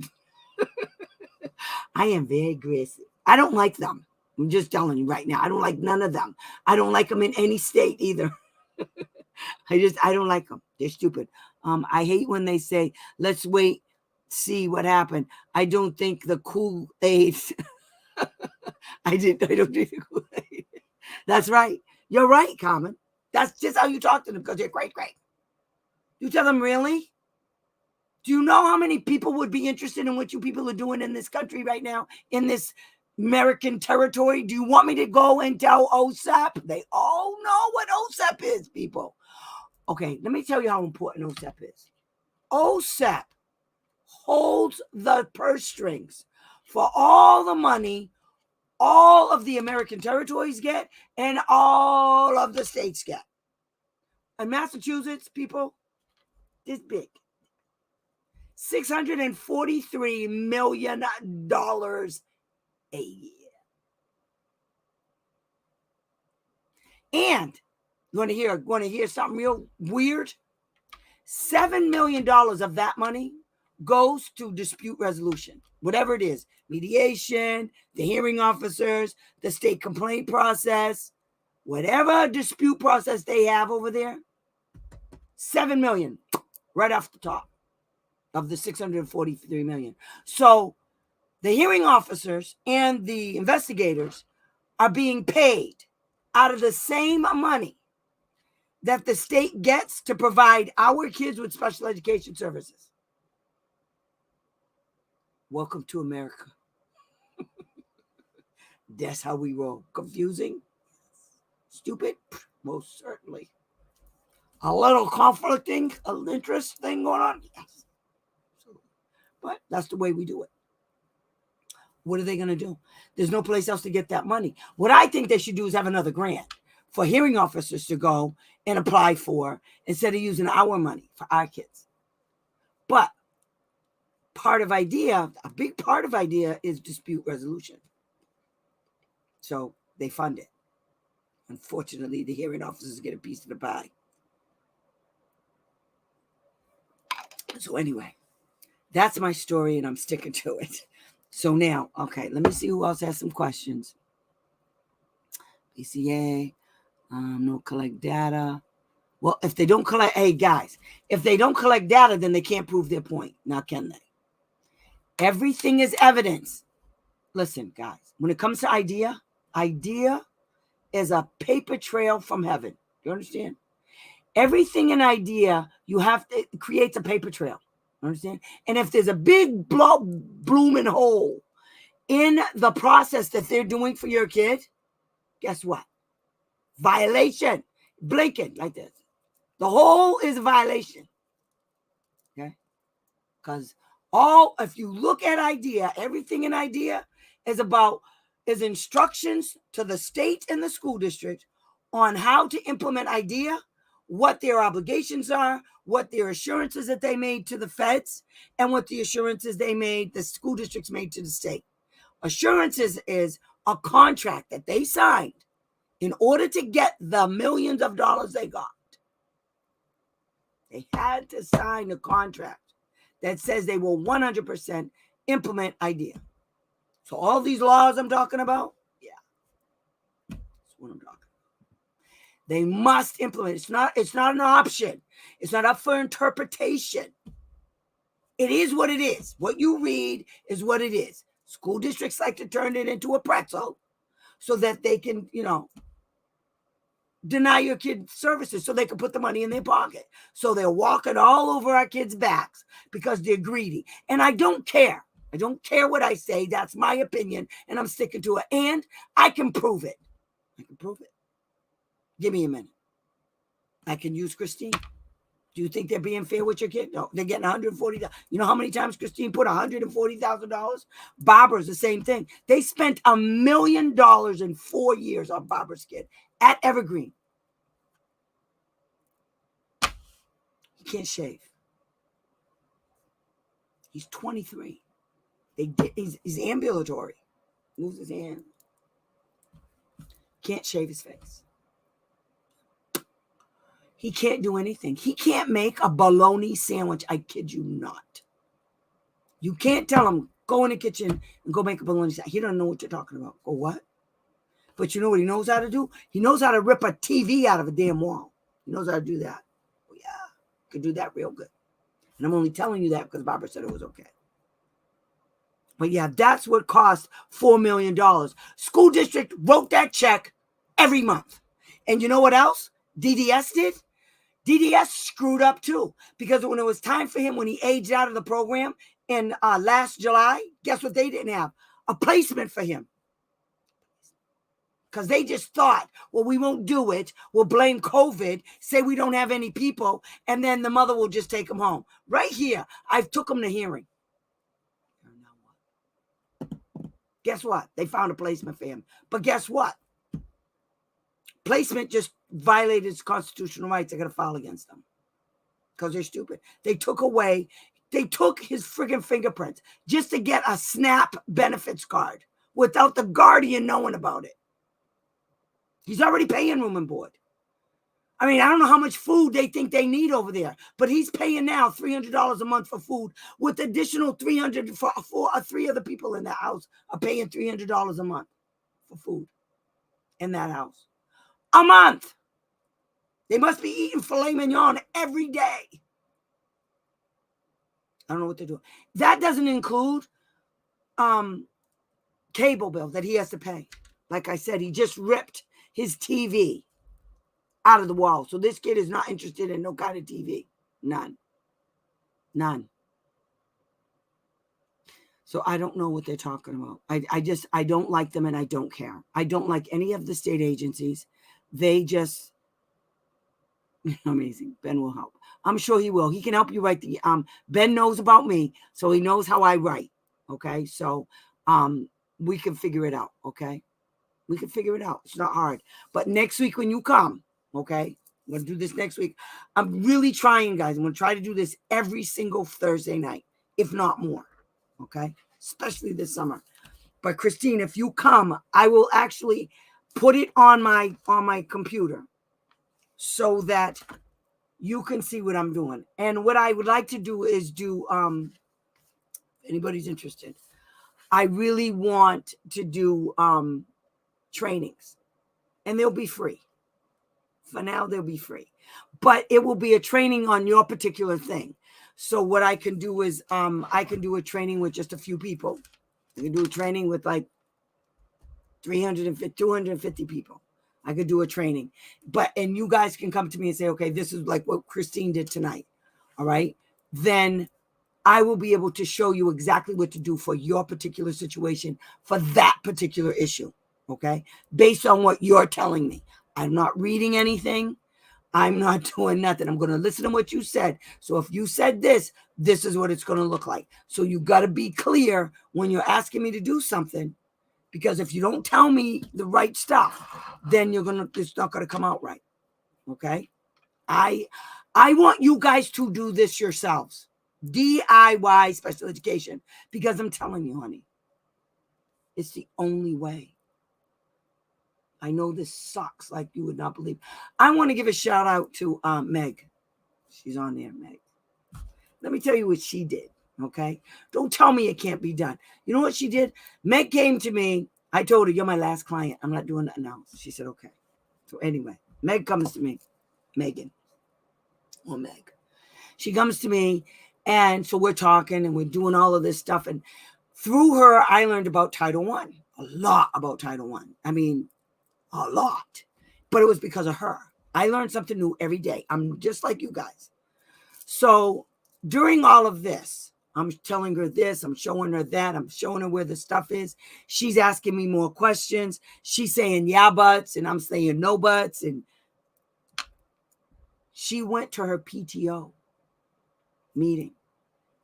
I am very aggressive. I don't like them. I'm just telling you right now. I don't like none of them. I don't like them in any state either. I don't like them. They're stupid. I hate when they say, let's wait, see what happened. I don't think the Kool-Aid. I don't think the Kool-Aid. That's right. You're right, Carmen. That's just how you talk to them because they're great. You tell them, really? Do you know how many people would be interested in what you people are doing in this country right now, in this American territory? Do you want me to go and tell OSEP? They all know what OSEP is, people. Okay, let me tell you how important OSEP is. OSEP holds the purse strings for all the money all of the American territories get and all of the states get. And Massachusetts, people, this big. $643 million a year. And you want to hear something real weird? $7 million of that money goes to dispute resolution, whatever it is, mediation, the hearing officers, the state complaint process, whatever dispute process they have over there. $7 million right off the top of the $643 million. So the hearing officers and the investigators are being paid out of the same money that the state gets to provide our kids with special education services. Welcome to America. That's how we roll. Confusing? Stupid? Most certainly. A little conflicting, an interest thing going on? Yes. But that's the way we do it. What are they going to do? There's no place else to get that money. What I think they should do is have another grant for hearing officers to go and apply for instead of using our money for our kids. But a big part of IDEA is dispute resolution. So they fund it. Unfortunately, the hearing officers get a piece of the pie. So anyway, that's my story, and I'm sticking to it. So now, okay, let me see who else has some questions. BCA, no collect data. Well, if they don't collect, hey guys, if they don't collect data, then they can't prove their point. Now, can they? Everything is evidence. Listen, guys, when it comes to idea is a paper trail from heaven. You understand? Everything in idea, you have to create a paper trail. You understand? And if there's a big blooming hole in the process that they're doing for your kid, guess what? Violation. Blink it like this. The hole is a violation. Okay? Because if you look at idea, everything in idea is instructions to the state and the school district on how to implement idea, what their obligations are, what their assurances that they made to the feds, and what the assurances the school districts made to the state. Assurances is a contract that they signed in order to get the millions of dollars they got. They had to sign a contract that says they will 100% implement idea. So all these laws I'm talking about, yeah, that's what I'm talking about. They must implement. It's not an option. It's not up for interpretation. It is what it is. What you read is what it is. School districts like to turn it into a pretzel so that they can, deny your kid services so they can put the money in their pocket. So they're walking all over our kids' backs because they're greedy. And I don't care. I don't care what I say. That's my opinion, and I'm sticking to it. And I can prove it. Give me a minute. I can use Christine. Do you think they're being fair with your kid? No, they're getting $140,000. You know how many times Christine put $140,000? Barbara's the same thing. They spent $1 million in 4 years on Barbara's kid at Evergreen. He can't shave. He's 23. He's ambulatory. Moves his hand. Can't shave his face. He can't do anything. He can't make a bologna sandwich. I kid you not. You can't tell him, go in the kitchen and go make a bologna sandwich. He doesn't know what you're talking about. Go what? But you know what he knows how to do? He knows how to rip a TV out of a damn wall. He knows how to do that. Oh, yeah. Could do that real good. And I'm only telling you that because Barbara said it was okay. But yeah, that's what cost $4 million. School district wrote that check every month. And you know what else DDS did? DDS screwed up too, because when it was time for him, when he aged out of the program in last July, guess what they didn't have? A placement for him. Because they just thought, well, we won't do it. We'll blame COVID, say we don't have any people, and then the mother will just take him home. Right here, I took him to hearing. Guess what? They found a placement for him. But guess what? Placement just violated his constitutional rights. They're going to file against them because they're stupid. They took his friggin' fingerprints just to get a SNAP benefits card without the guardian knowing about it. He's already paying room and board. I mean, I don't know how much food they think they need over there, but he's paying now $300 a month for food with additional $300 for 3 other people in that house are paying $300 a month for food in that house. A month. They must be eating filet mignon every day. I don't know what they're doing. That doesn't include cable bill that he has to pay. Like I said, he just ripped his TV out of the wall. So this kid is not interested in no kind of TV. None. So I don't know what they're talking about. I don't like them and I don't care. I don't like any of the state agencies. They just amazing. Ben will help. I'm sure he will. He can help you write Ben knows about me, so he knows how I write. Okay. So we can figure it out. Okay. We can figure it out. It's not hard. But next week when you come, okay, I'm going to do this next week. I'm really trying, guys. I'm going to try to do this every single Thursday night, if not more. Okay. Especially this summer. But Christine, if you come, I will actually put it on my computer so that you can see what I'm doing. And what I would like to do is do, if anybody's interested, I really want to do trainings, and they'll be free. For now, they'll be free, but it will be a training on your particular thing. So what I can do is I can do a training with just a few people. I can do a training with like 350, 250 people. I could do a training. And you guys can come to me and say, okay, this is like what Christine did tonight. All right. Then I will be able to show you exactly what to do for your particular situation, for that particular issue. Okay. Based on what you're telling me. I'm not reading anything. I'm not doing nothing. I'm going to listen to what you said. So if you said this, this is what it's going to look like. So you got to be clear when you're asking me to do something, because if you don't tell me the right stuff, then it's not going to come out right. Okay. I want you guys to do this yourselves. DIY special education, because I'm telling you, honey, it's the only way. I know this sucks like you would not believe. I want to give a shout out to Meg. She's on there, Meg. Let me tell you what she did, okay? Don't tell me it can't be done. You know what she did? Meg came to me. I told her, you're my last client. I'm not doing nothing else. She said, okay. So anyway, Meg comes to me. Megan. Or Meg. She comes to me, and so we're talking, and we're doing all of this stuff. And through her, I learned about Title I. A lot about Title I. I mean, a lot. But it was because of her. I learned something new every day. I'm just like you guys. So during all of this, I'm telling her this, I'm showing her that, I'm showing her where the stuff is. She's asking me more questions. She's saying yeah buts, and I'm saying no buts. And she went to her PTO meeting.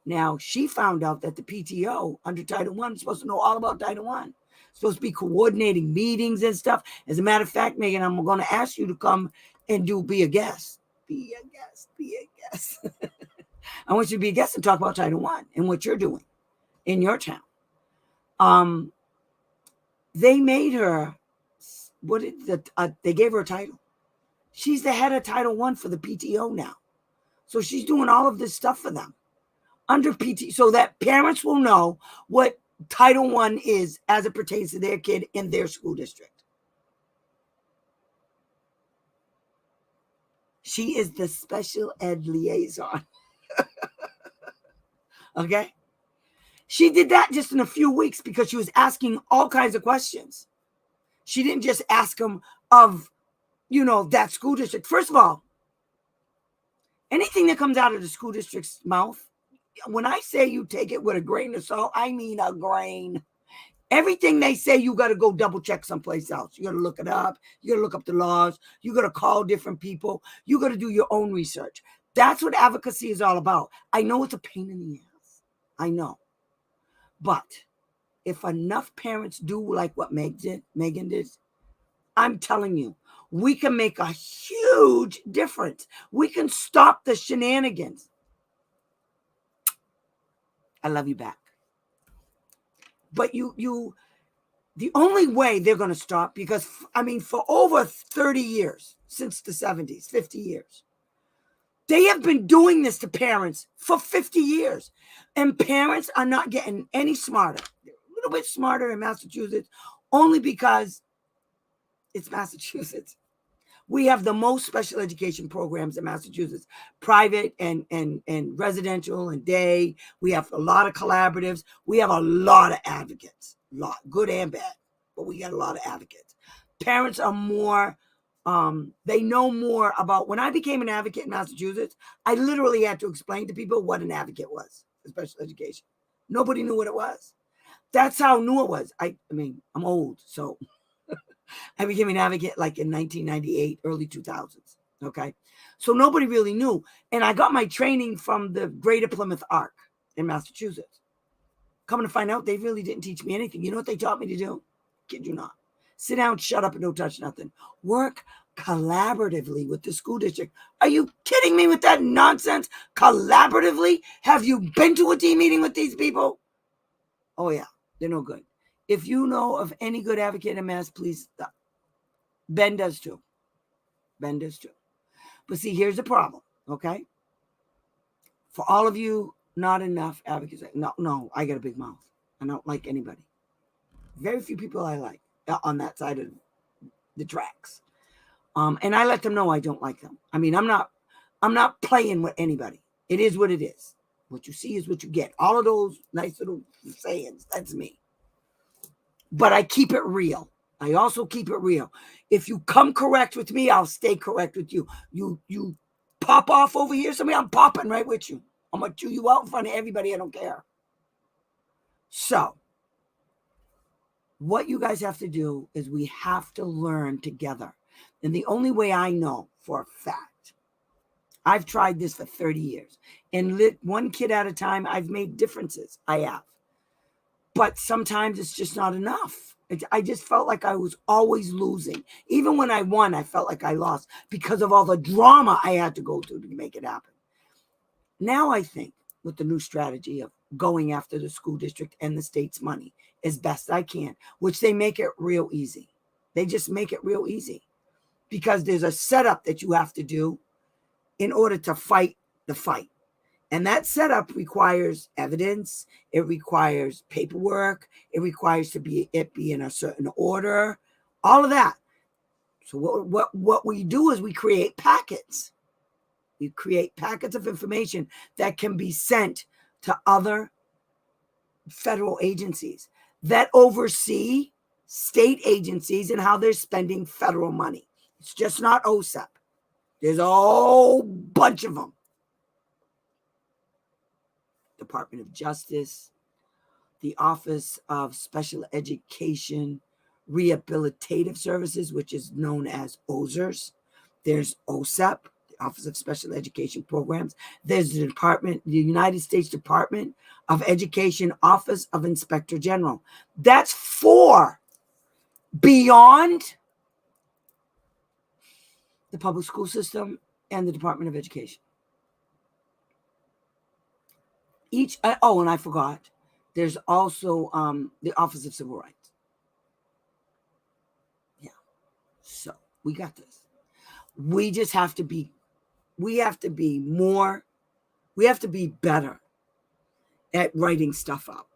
Now, she found out that the PTO under Title I is supposed to know all about Title I. Supposed to be coordinating meetings and stuff. As a matter of fact, Megan, I'm going to ask you to come and be a guest. Be a guest. Be a guest. I want you to be a guest and talk about Title I and what you're doing in your town. They made her, they gave her a title. She's the head of Title I for the PTO now. So she's doing all of this stuff for them under PT, so that parents will know what Title I is as it pertains to their kid in their school district. She is the special ed liaison. Okay? She did that just in a few weeks because she was asking all kinds of questions. She didn't just ask them of, that school district. First of all, anything that comes out of the school district's mouth, when I say you take it with a grain of salt, I mean a grain. Everything they say, you got to go double check someplace else. You got to look it up. You got to look up the laws. You got to call different people. You got to do your own research. That's what advocacy is all about. I know it's a pain in the ass. I know. But if enough parents do like what Megan did, I'm telling you, we can make a huge difference. We can stop the shenanigans. I love you back. But the only way they're going to stop, because, for over 30 years, since the 70s, 50 years, they have been doing this to parents for 50 years. And parents are not getting any smarter. They're a little bit smarter in Massachusetts, only because it's Massachusetts. We have the most special education programs in Massachusetts, private and residential and day. We have a lot of collaboratives. We have a lot of advocates, good and bad, but we got a lot of advocates. Parents are more, they know more about. When I became an advocate in Massachusetts, I literally had to explain to people what an advocate was for special education. Nobody knew what it was. That's how new it was. I'm old, so I became an advocate like in 1998, early 2000s. Okay. So nobody really knew. And I got my training from the Greater Plymouth Arc in Massachusetts. Coming to find out, they really didn't teach me anything. You know what they taught me to do? Kid you not. Sit down, shut up, and don't touch nothing. Work collaboratively with the school district. Are you kidding me with that nonsense? Collaboratively? Have you been to a team meeting with these people? Oh, yeah. They're no good. If you know of any good advocate in Mass, please stop. Ben does too. But see, here's the problem, okay? For all of you, not enough advocates. No, I got a big mouth. I don't like anybody. Very few people I like on that side of the tracks. And I let them know I don't like them. I'm not playing with anybody. It is what it is. What you see is what you get. All of those nice little sayings, that's me. But I keep it real. I also keep it real. If you come correct with me, I'll stay correct with you. You pop off over here, somebody, I'm popping right with you. I'm going to chew you out in front of everybody. I don't care. So what you guys have to do is we have to learn together. And the only way I know for a fact, I've tried this for 30 years and lit one kid at a time. I've made differences. I have. But sometimes it's just not enough. I just felt like I was always losing. Even when I won, I felt like I lost because of all the drama I had to go through to make it happen. Now I think with the new strategy of going after the school district and the state's money as best I can, which they make it real easy. They just make it real easy because there's a setup that you have to do in order to fight the fight. And that setup requires evidence. It requires paperwork. It requires it be in a certain order, all of that. So what we do is we create packets. We create packets of information that can be sent to other federal agencies that oversee state agencies and how they're spending federal money. It's just not OSEP. There's a whole bunch of them. Department of Justice, the Office of Special Education Rehabilitative Services, which is known as OSERS. There's OSEP, the Office of Special Education Programs. There's the United States Department of Education Office of Inspector General. That's 4 beyond the public school system and the Department of Education. And I forgot, there's also the Office of Civil Rights. Yeah. So we got this. We just have to be better at writing stuff up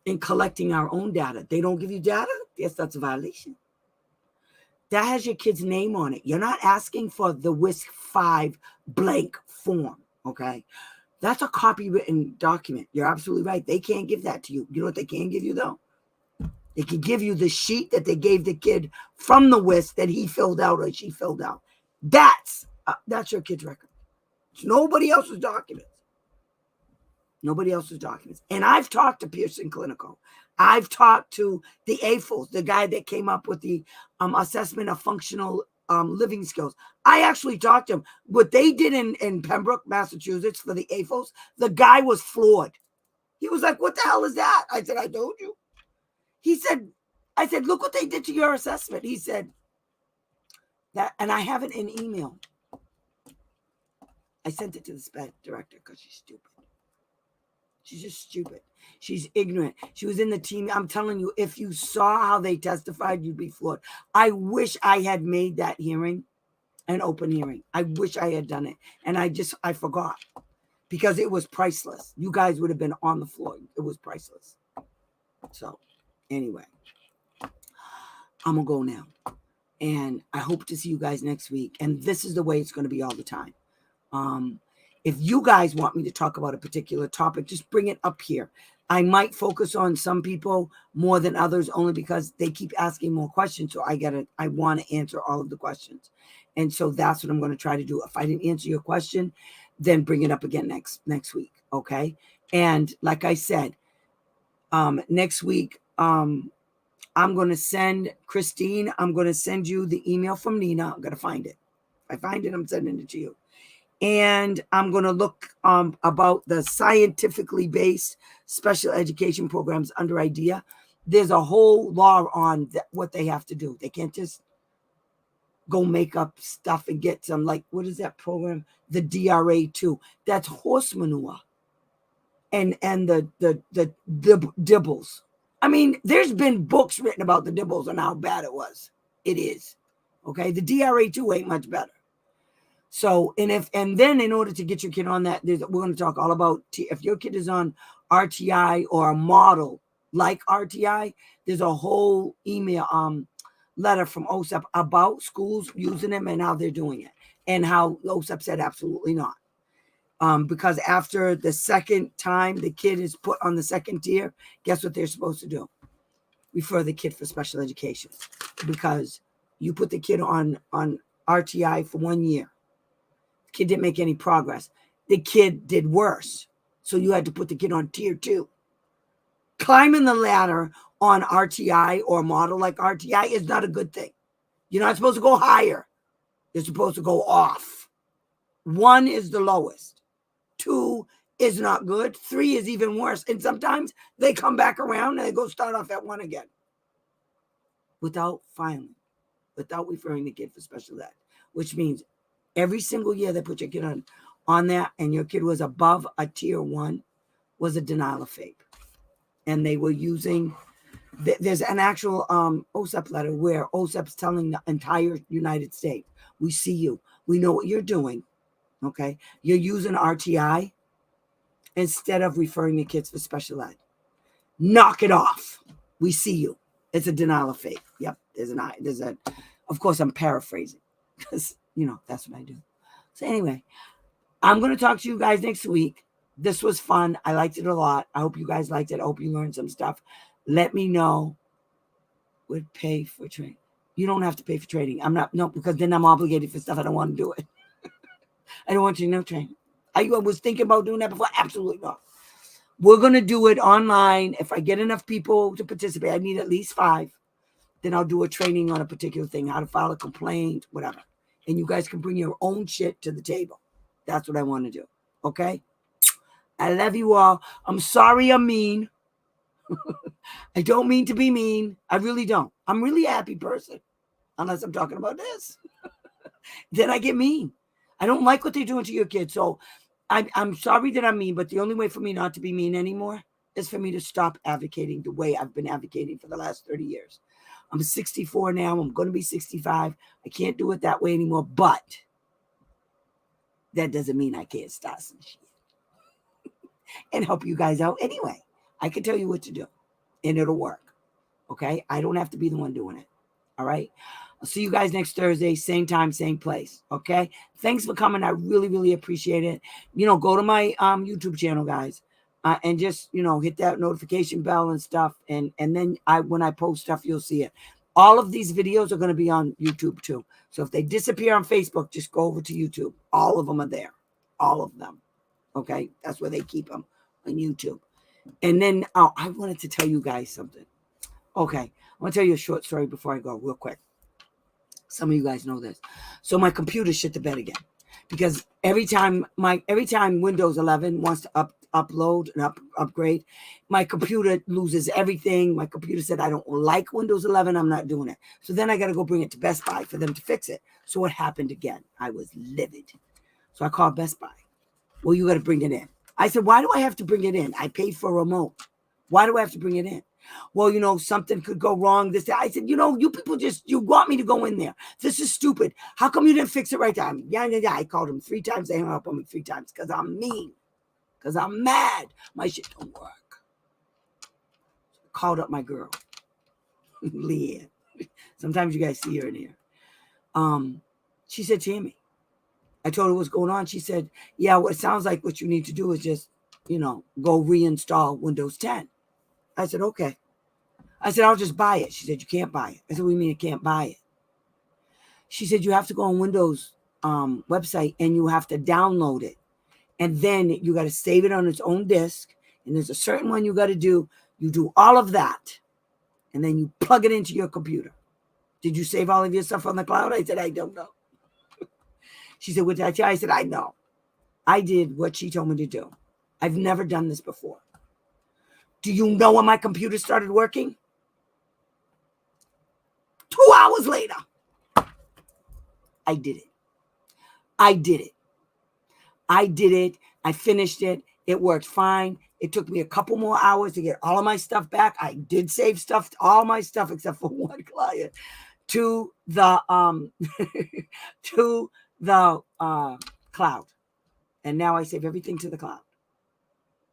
and collecting our own data. They don't give you data? Yes, that's a violation. That has your kid's name on it. You're not asking for the WISC 5 blank form, okay? That's a copywritten document. You're absolutely right. They can't give that to you. You know what they can give you, though? They can give you the sheet that they gave the kid from the WISC that he filled out or she filled out. That's your kid's record. It's nobody else's documents. Nobody else's documents. And I've talked to Pearson Clinical. I've talked to the AFOS, the guy that came up with the assessment of functional living skills. I actually talked to him. What they did in Pembroke, Massachusetts for the AFOS, the guy was floored. He was like, what the hell is that? I said, I told you. I said, look what they did to your assessment. He said that, and I have it in email. I sent it to the SPED director because she's stupid. She's just stupid. She's ignorant. She was in the team. I'm telling you, if you saw how they testified, you'd be floored. I wish I had made that hearing an open hearing. I wish I had done it. And I forgot because it was priceless. You guys would have been on the floor. It was priceless. So anyway, I'm going to go now. And I hope to see you guys next week. And this is the way it's going to be all the time. If you guys want me to talk about a particular topic, just bring it up here. I might focus on some people more than others only because they keep asking more questions. So I want to answer all of the questions. And so that's what I'm going to try to do. If I didn't answer your question, then bring it up again next week. Okay. And like I said, next week, I'm going to send Christine, I'm going to send you the email from Nina. I'm going to find it. If I find it, I'm sending it to you. And I'm going to look about the scientifically based special education programs under IDEA. There's a whole law on what they have to do. They can't just go make up stuff and get some, like, what is that program? The DRA2. That's horse manure. And the dibbles. I mean, there's been books written about the dibbles and how bad it was. It is. Okay. The DRA2 ain't much better. So, and then in order to get your kid on that, we're going to talk all about, if your kid is on RTI or a model like RTI, there's a whole email, letter from OSEP about schools using them and how they're doing it and how OSEP said absolutely not. Because after the second time the kid is put on the second tier, guess what they're supposed to do? Refer the kid for special education, because you put the kid on RTI for 1 year. The kid didn't make any progress. The kid did worse. So you had to put the kid on tier 2. Climbing the ladder on RTI or model like RTI is not a good thing. You're not supposed to go higher. You're supposed to go off. 1 is the lowest. 2 is not good. 3 is even worse. And sometimes they come back around and they go start off at 1 again. Without filing, without referring the kid for special ed, which means every single year they put your kid on that and your kid was above a tier 1 was a denial of FAPE. And they were using, there's an actual OSEP letter where OSEP's telling the entire United States, we see you. We know what you're doing. Okay. You're using RTI instead of referring the kids for special ed. Knock it off. We see you. It's a denial of FAPE. Yep. There's a, of course I'm paraphrasing because, that's what I do. So anyway, I'm going to talk to you guys next week. This was fun. I liked it a lot. I hope you guys liked it. I hope you learned some stuff. Let me know. Would pay for training. You don't have to pay for training. Because then I'm obligated for stuff I don't want to do it. I don't want you to know training. I was thinking about doing that before. Absolutely not. We're going to do it online. If I get enough people to participate, I need at least 5. Then I'll do a training on a particular thing, how to file a complaint, whatever. And you guys can bring your own shit to the table. That's what I want to do. Okay? I love you all. I'm sorry I'm mean. I don't mean to be mean. I really don't. I'm really a happy person. Unless I'm talking about this. Then I get mean. I don't like what they're doing to your kids. So I'm sorry that I'm mean, but the only way for me not to be mean anymore is for me to stop advocating the way I've been advocating for the last 30 years. I'm 64 now. I'm going to be 65. I can't do it that way anymore, but that doesn't mean I can't start some shit and help you guys out anyway. I can tell you what to do and it'll work. Okay. I don't have to be the one doing it. All right. I'll see you guys next Thursday, same time, same place. Okay. Thanks for coming. I really, really appreciate it. Go to my YouTube channel, guys, and just, hit that notification bell and stuff. And then when I post stuff, you'll see it. All of these videos are going to be on YouTube too. So if they disappear on Facebook, just go over to YouTube. All of them are there. All of them. Okay. That's where they keep them, on YouTube. And then I wanted to tell you guys something. Okay. I want to tell you a short story before I go real quick. Some of you guys know this. So my computer shit the bed again, because every time Windows 11 wants to upload and upgrade, my computer loses everything. My computer said, I don't like Windows 11. I'm not doing it. So then I got to go bring it to Best Buy for them to fix it. So it happened again. I was livid. So I called Best Buy. Well, you got to bring it in. I said, why do I have to bring it in? I paid for a remote. Why do I have to bring it in? Well, something could go wrong. I said, you people you want me to go in there. This is stupid. How come you didn't fix it right time? Yeah. I called them 3 times. They hung up on me 3 times because I'm mean. Because I'm mad. My shit don't work. Called up my girl, Leanne. Sometimes you guys see her in here. She said, Tammy, I told her what's going on. She said, yeah, it sounds like what you need to do is just, go reinstall Windows 10. I said, okay. I said, I'll just buy it. She said, you can't buy it. I said, what do you mean you can't buy it? She said, you have to go on Windows website and you have to download it. And then you got to save it on its own disk. And there's a certain one you got to do. You do all of that. And then you plug it into your computer. Did you save all of your stuff on the cloud? I said, I don't know. She said, what did I tell you? I said, I know. I did what she told me to do. I've never done this before. Do you know when my computer started working? 2 hours later. I did it. I finished it. It worked fine. It took me a couple more hours to get all of my stuff back. I did save stuff, all my stuff except for one client, to the cloud. And now I save everything to the cloud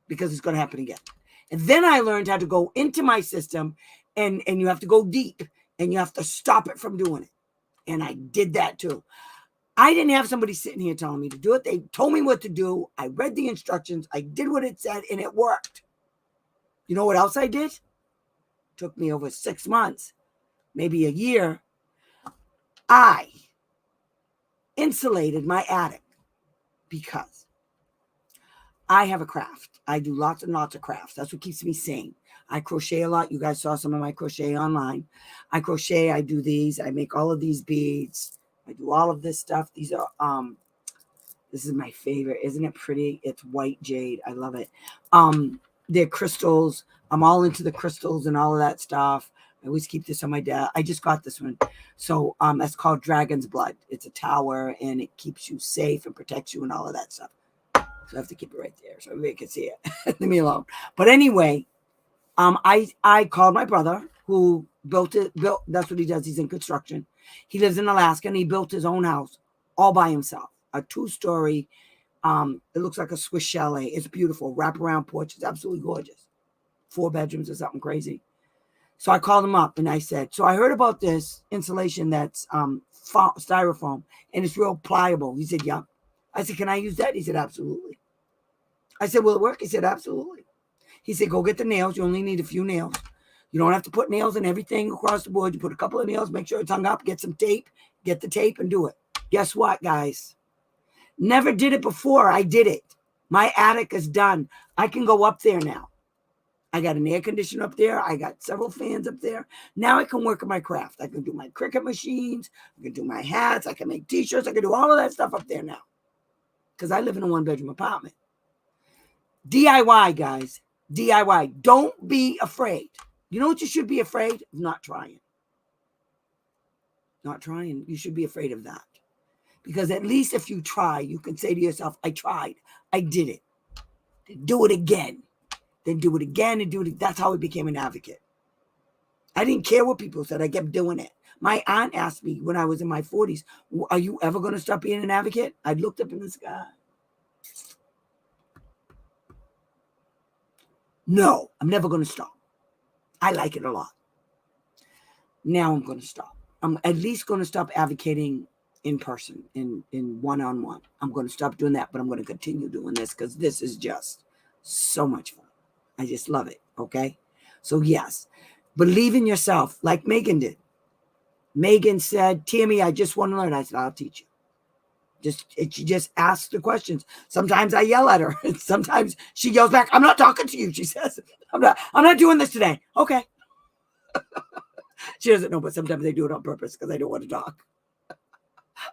because it's going to happen again. And then I learned how to go into my system and you have to go deep and you have to stop it from doing it. And I did that too. I didn't have somebody sitting here telling me to do it. They told me what to do. I read the instructions. I did what it said, and it worked. You know what else I did? Took me over 6 months, maybe a year. I insulated my attic because I have a craft. I do lots and lots of crafts. That's what keeps me sane. I crochet a lot. You guys saw some of my crochet online. I crochet. I do these. I make all of these beads. I do all of this stuff. These are this is my favorite. Isn't it pretty? It's white jade. I love it. They're crystals. I'm all into the crystals and all of that stuff. I always keep this on my desk. I just got this one. So that's called Dragon's Blood. It's a tower and it keeps you safe and protects you and all of that stuff. So I have to keep it right there so everybody can see it. Leave me alone. But anyway, I called my brother who built it. That's what he does. He's in construction. He lives in Alaska and he built his own house all by himself. A 2-story. It looks like a Swiss chalet. It's beautiful. Wraparound porch. It's absolutely gorgeous. 4 bedrooms or something crazy. So I called him up and I said, so I heard about this insulation that's styrofoam and it's real pliable. He said, yeah. I said, can I use that? He said, absolutely. I said, will it work? He said, absolutely. He said, go get the nails. You only need a few nails. You don't have to put nails in everything across the board. You put a couple of nails, make sure it's hung up, get some tape, get the tape and do it. Guess what, guys? Never did it before. I did it. My attic is done. I can go up there now. I got an air conditioner up there. I got several fans up there. Now I can work on my craft. I can do my Cricut machines. I can do my hats. I can make t-shirts. I can do all of that stuff up there now. Because I live in a 1-bedroom apartment. DIY, guys. DIY. Don't be afraid. You know what you should be afraid of? Not trying. Not trying. You should be afraid of that. Because at least if you try, you can say to yourself, I tried. I did it. Then do it again. Then do it again and do it. That's how I became an advocate. I didn't care what people said. I kept doing it. My aunt asked me when I was in my 40s, are you ever going to stop being an advocate? I looked up in the sky. No, I'm never going to stop. I like it a lot. Now I'm going to stop. I'm at least going to stop advocating in person, in one-on-one. I'm going to stop doing that, but I'm going to continue doing this because this is just so much fun. I just love it, okay? So yes, believe in yourself like Megan did. Megan said, Tammy, I just want to learn. I said, I'll teach you. She just asks the questions. Sometimes I yell at her. Sometimes she yells back, I'm not talking to you, she says. I'm not doing this today. Okay. She doesn't know, but sometimes I do it on purpose because I don't want to talk.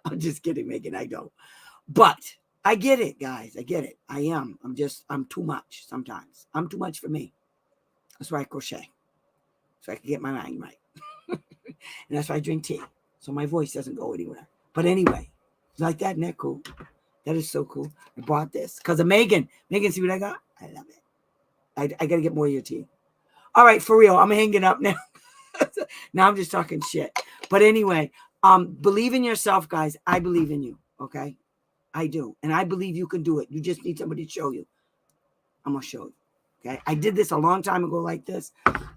I'm just kidding, Megan. I don't. But I get it, guys. I get it. I am. I'm too much sometimes. I'm too much for me. That's why I crochet. So I can get my mind right. And that's why I drink tea. So my voice doesn't go anywhere. But anyway, like that, isn't that cool? That is so cool. I bought this because of Megan. Megan, see what I got? I love it. I got to get more of your tea. All right, for real. I'm hanging up now. Now I'm just talking shit. But anyway, believe in yourself, guys. I believe in you, okay? I do. And I believe you can do it. You just need somebody to show you. I'm going to show you, okay? I did this a long time ago like this,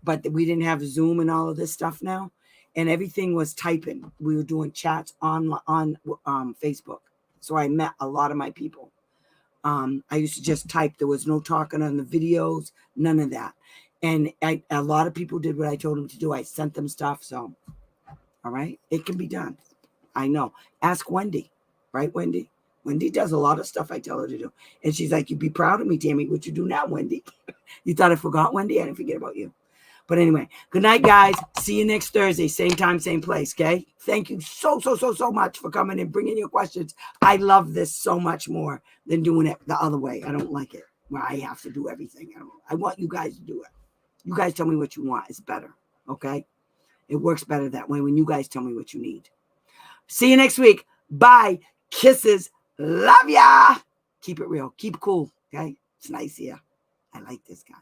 but we didn't have Zoom and all of this stuff now. And everything was typing. We were doing chats on Facebook. So I met a lot of my people. I used to just type. There was no talking on the videos, none of that. And a lot of people did what I told them to do. I sent them stuff. So, all right, it can be done. I know. Ask Wendy, right, Wendy? Wendy does a lot of stuff I tell her to do. And she's like, you'd be proud of me, Tammy. What you do now, Wendy? You thought I forgot, Wendy? I didn't forget about you. But anyway, good night, guys. See you next Thursday. Same time, same place, okay? Thank you so much for coming and bringing your questions. I love this so much more than doing it the other way. I don't like it where I have to do everything. I want you guys to do it. You guys tell me what you want. It's better, okay? It works better that way when you guys tell me what you need. See you next week. Bye. Kisses. Love ya. Keep it real. Keep it cool, okay? It's nice here. I like this guy.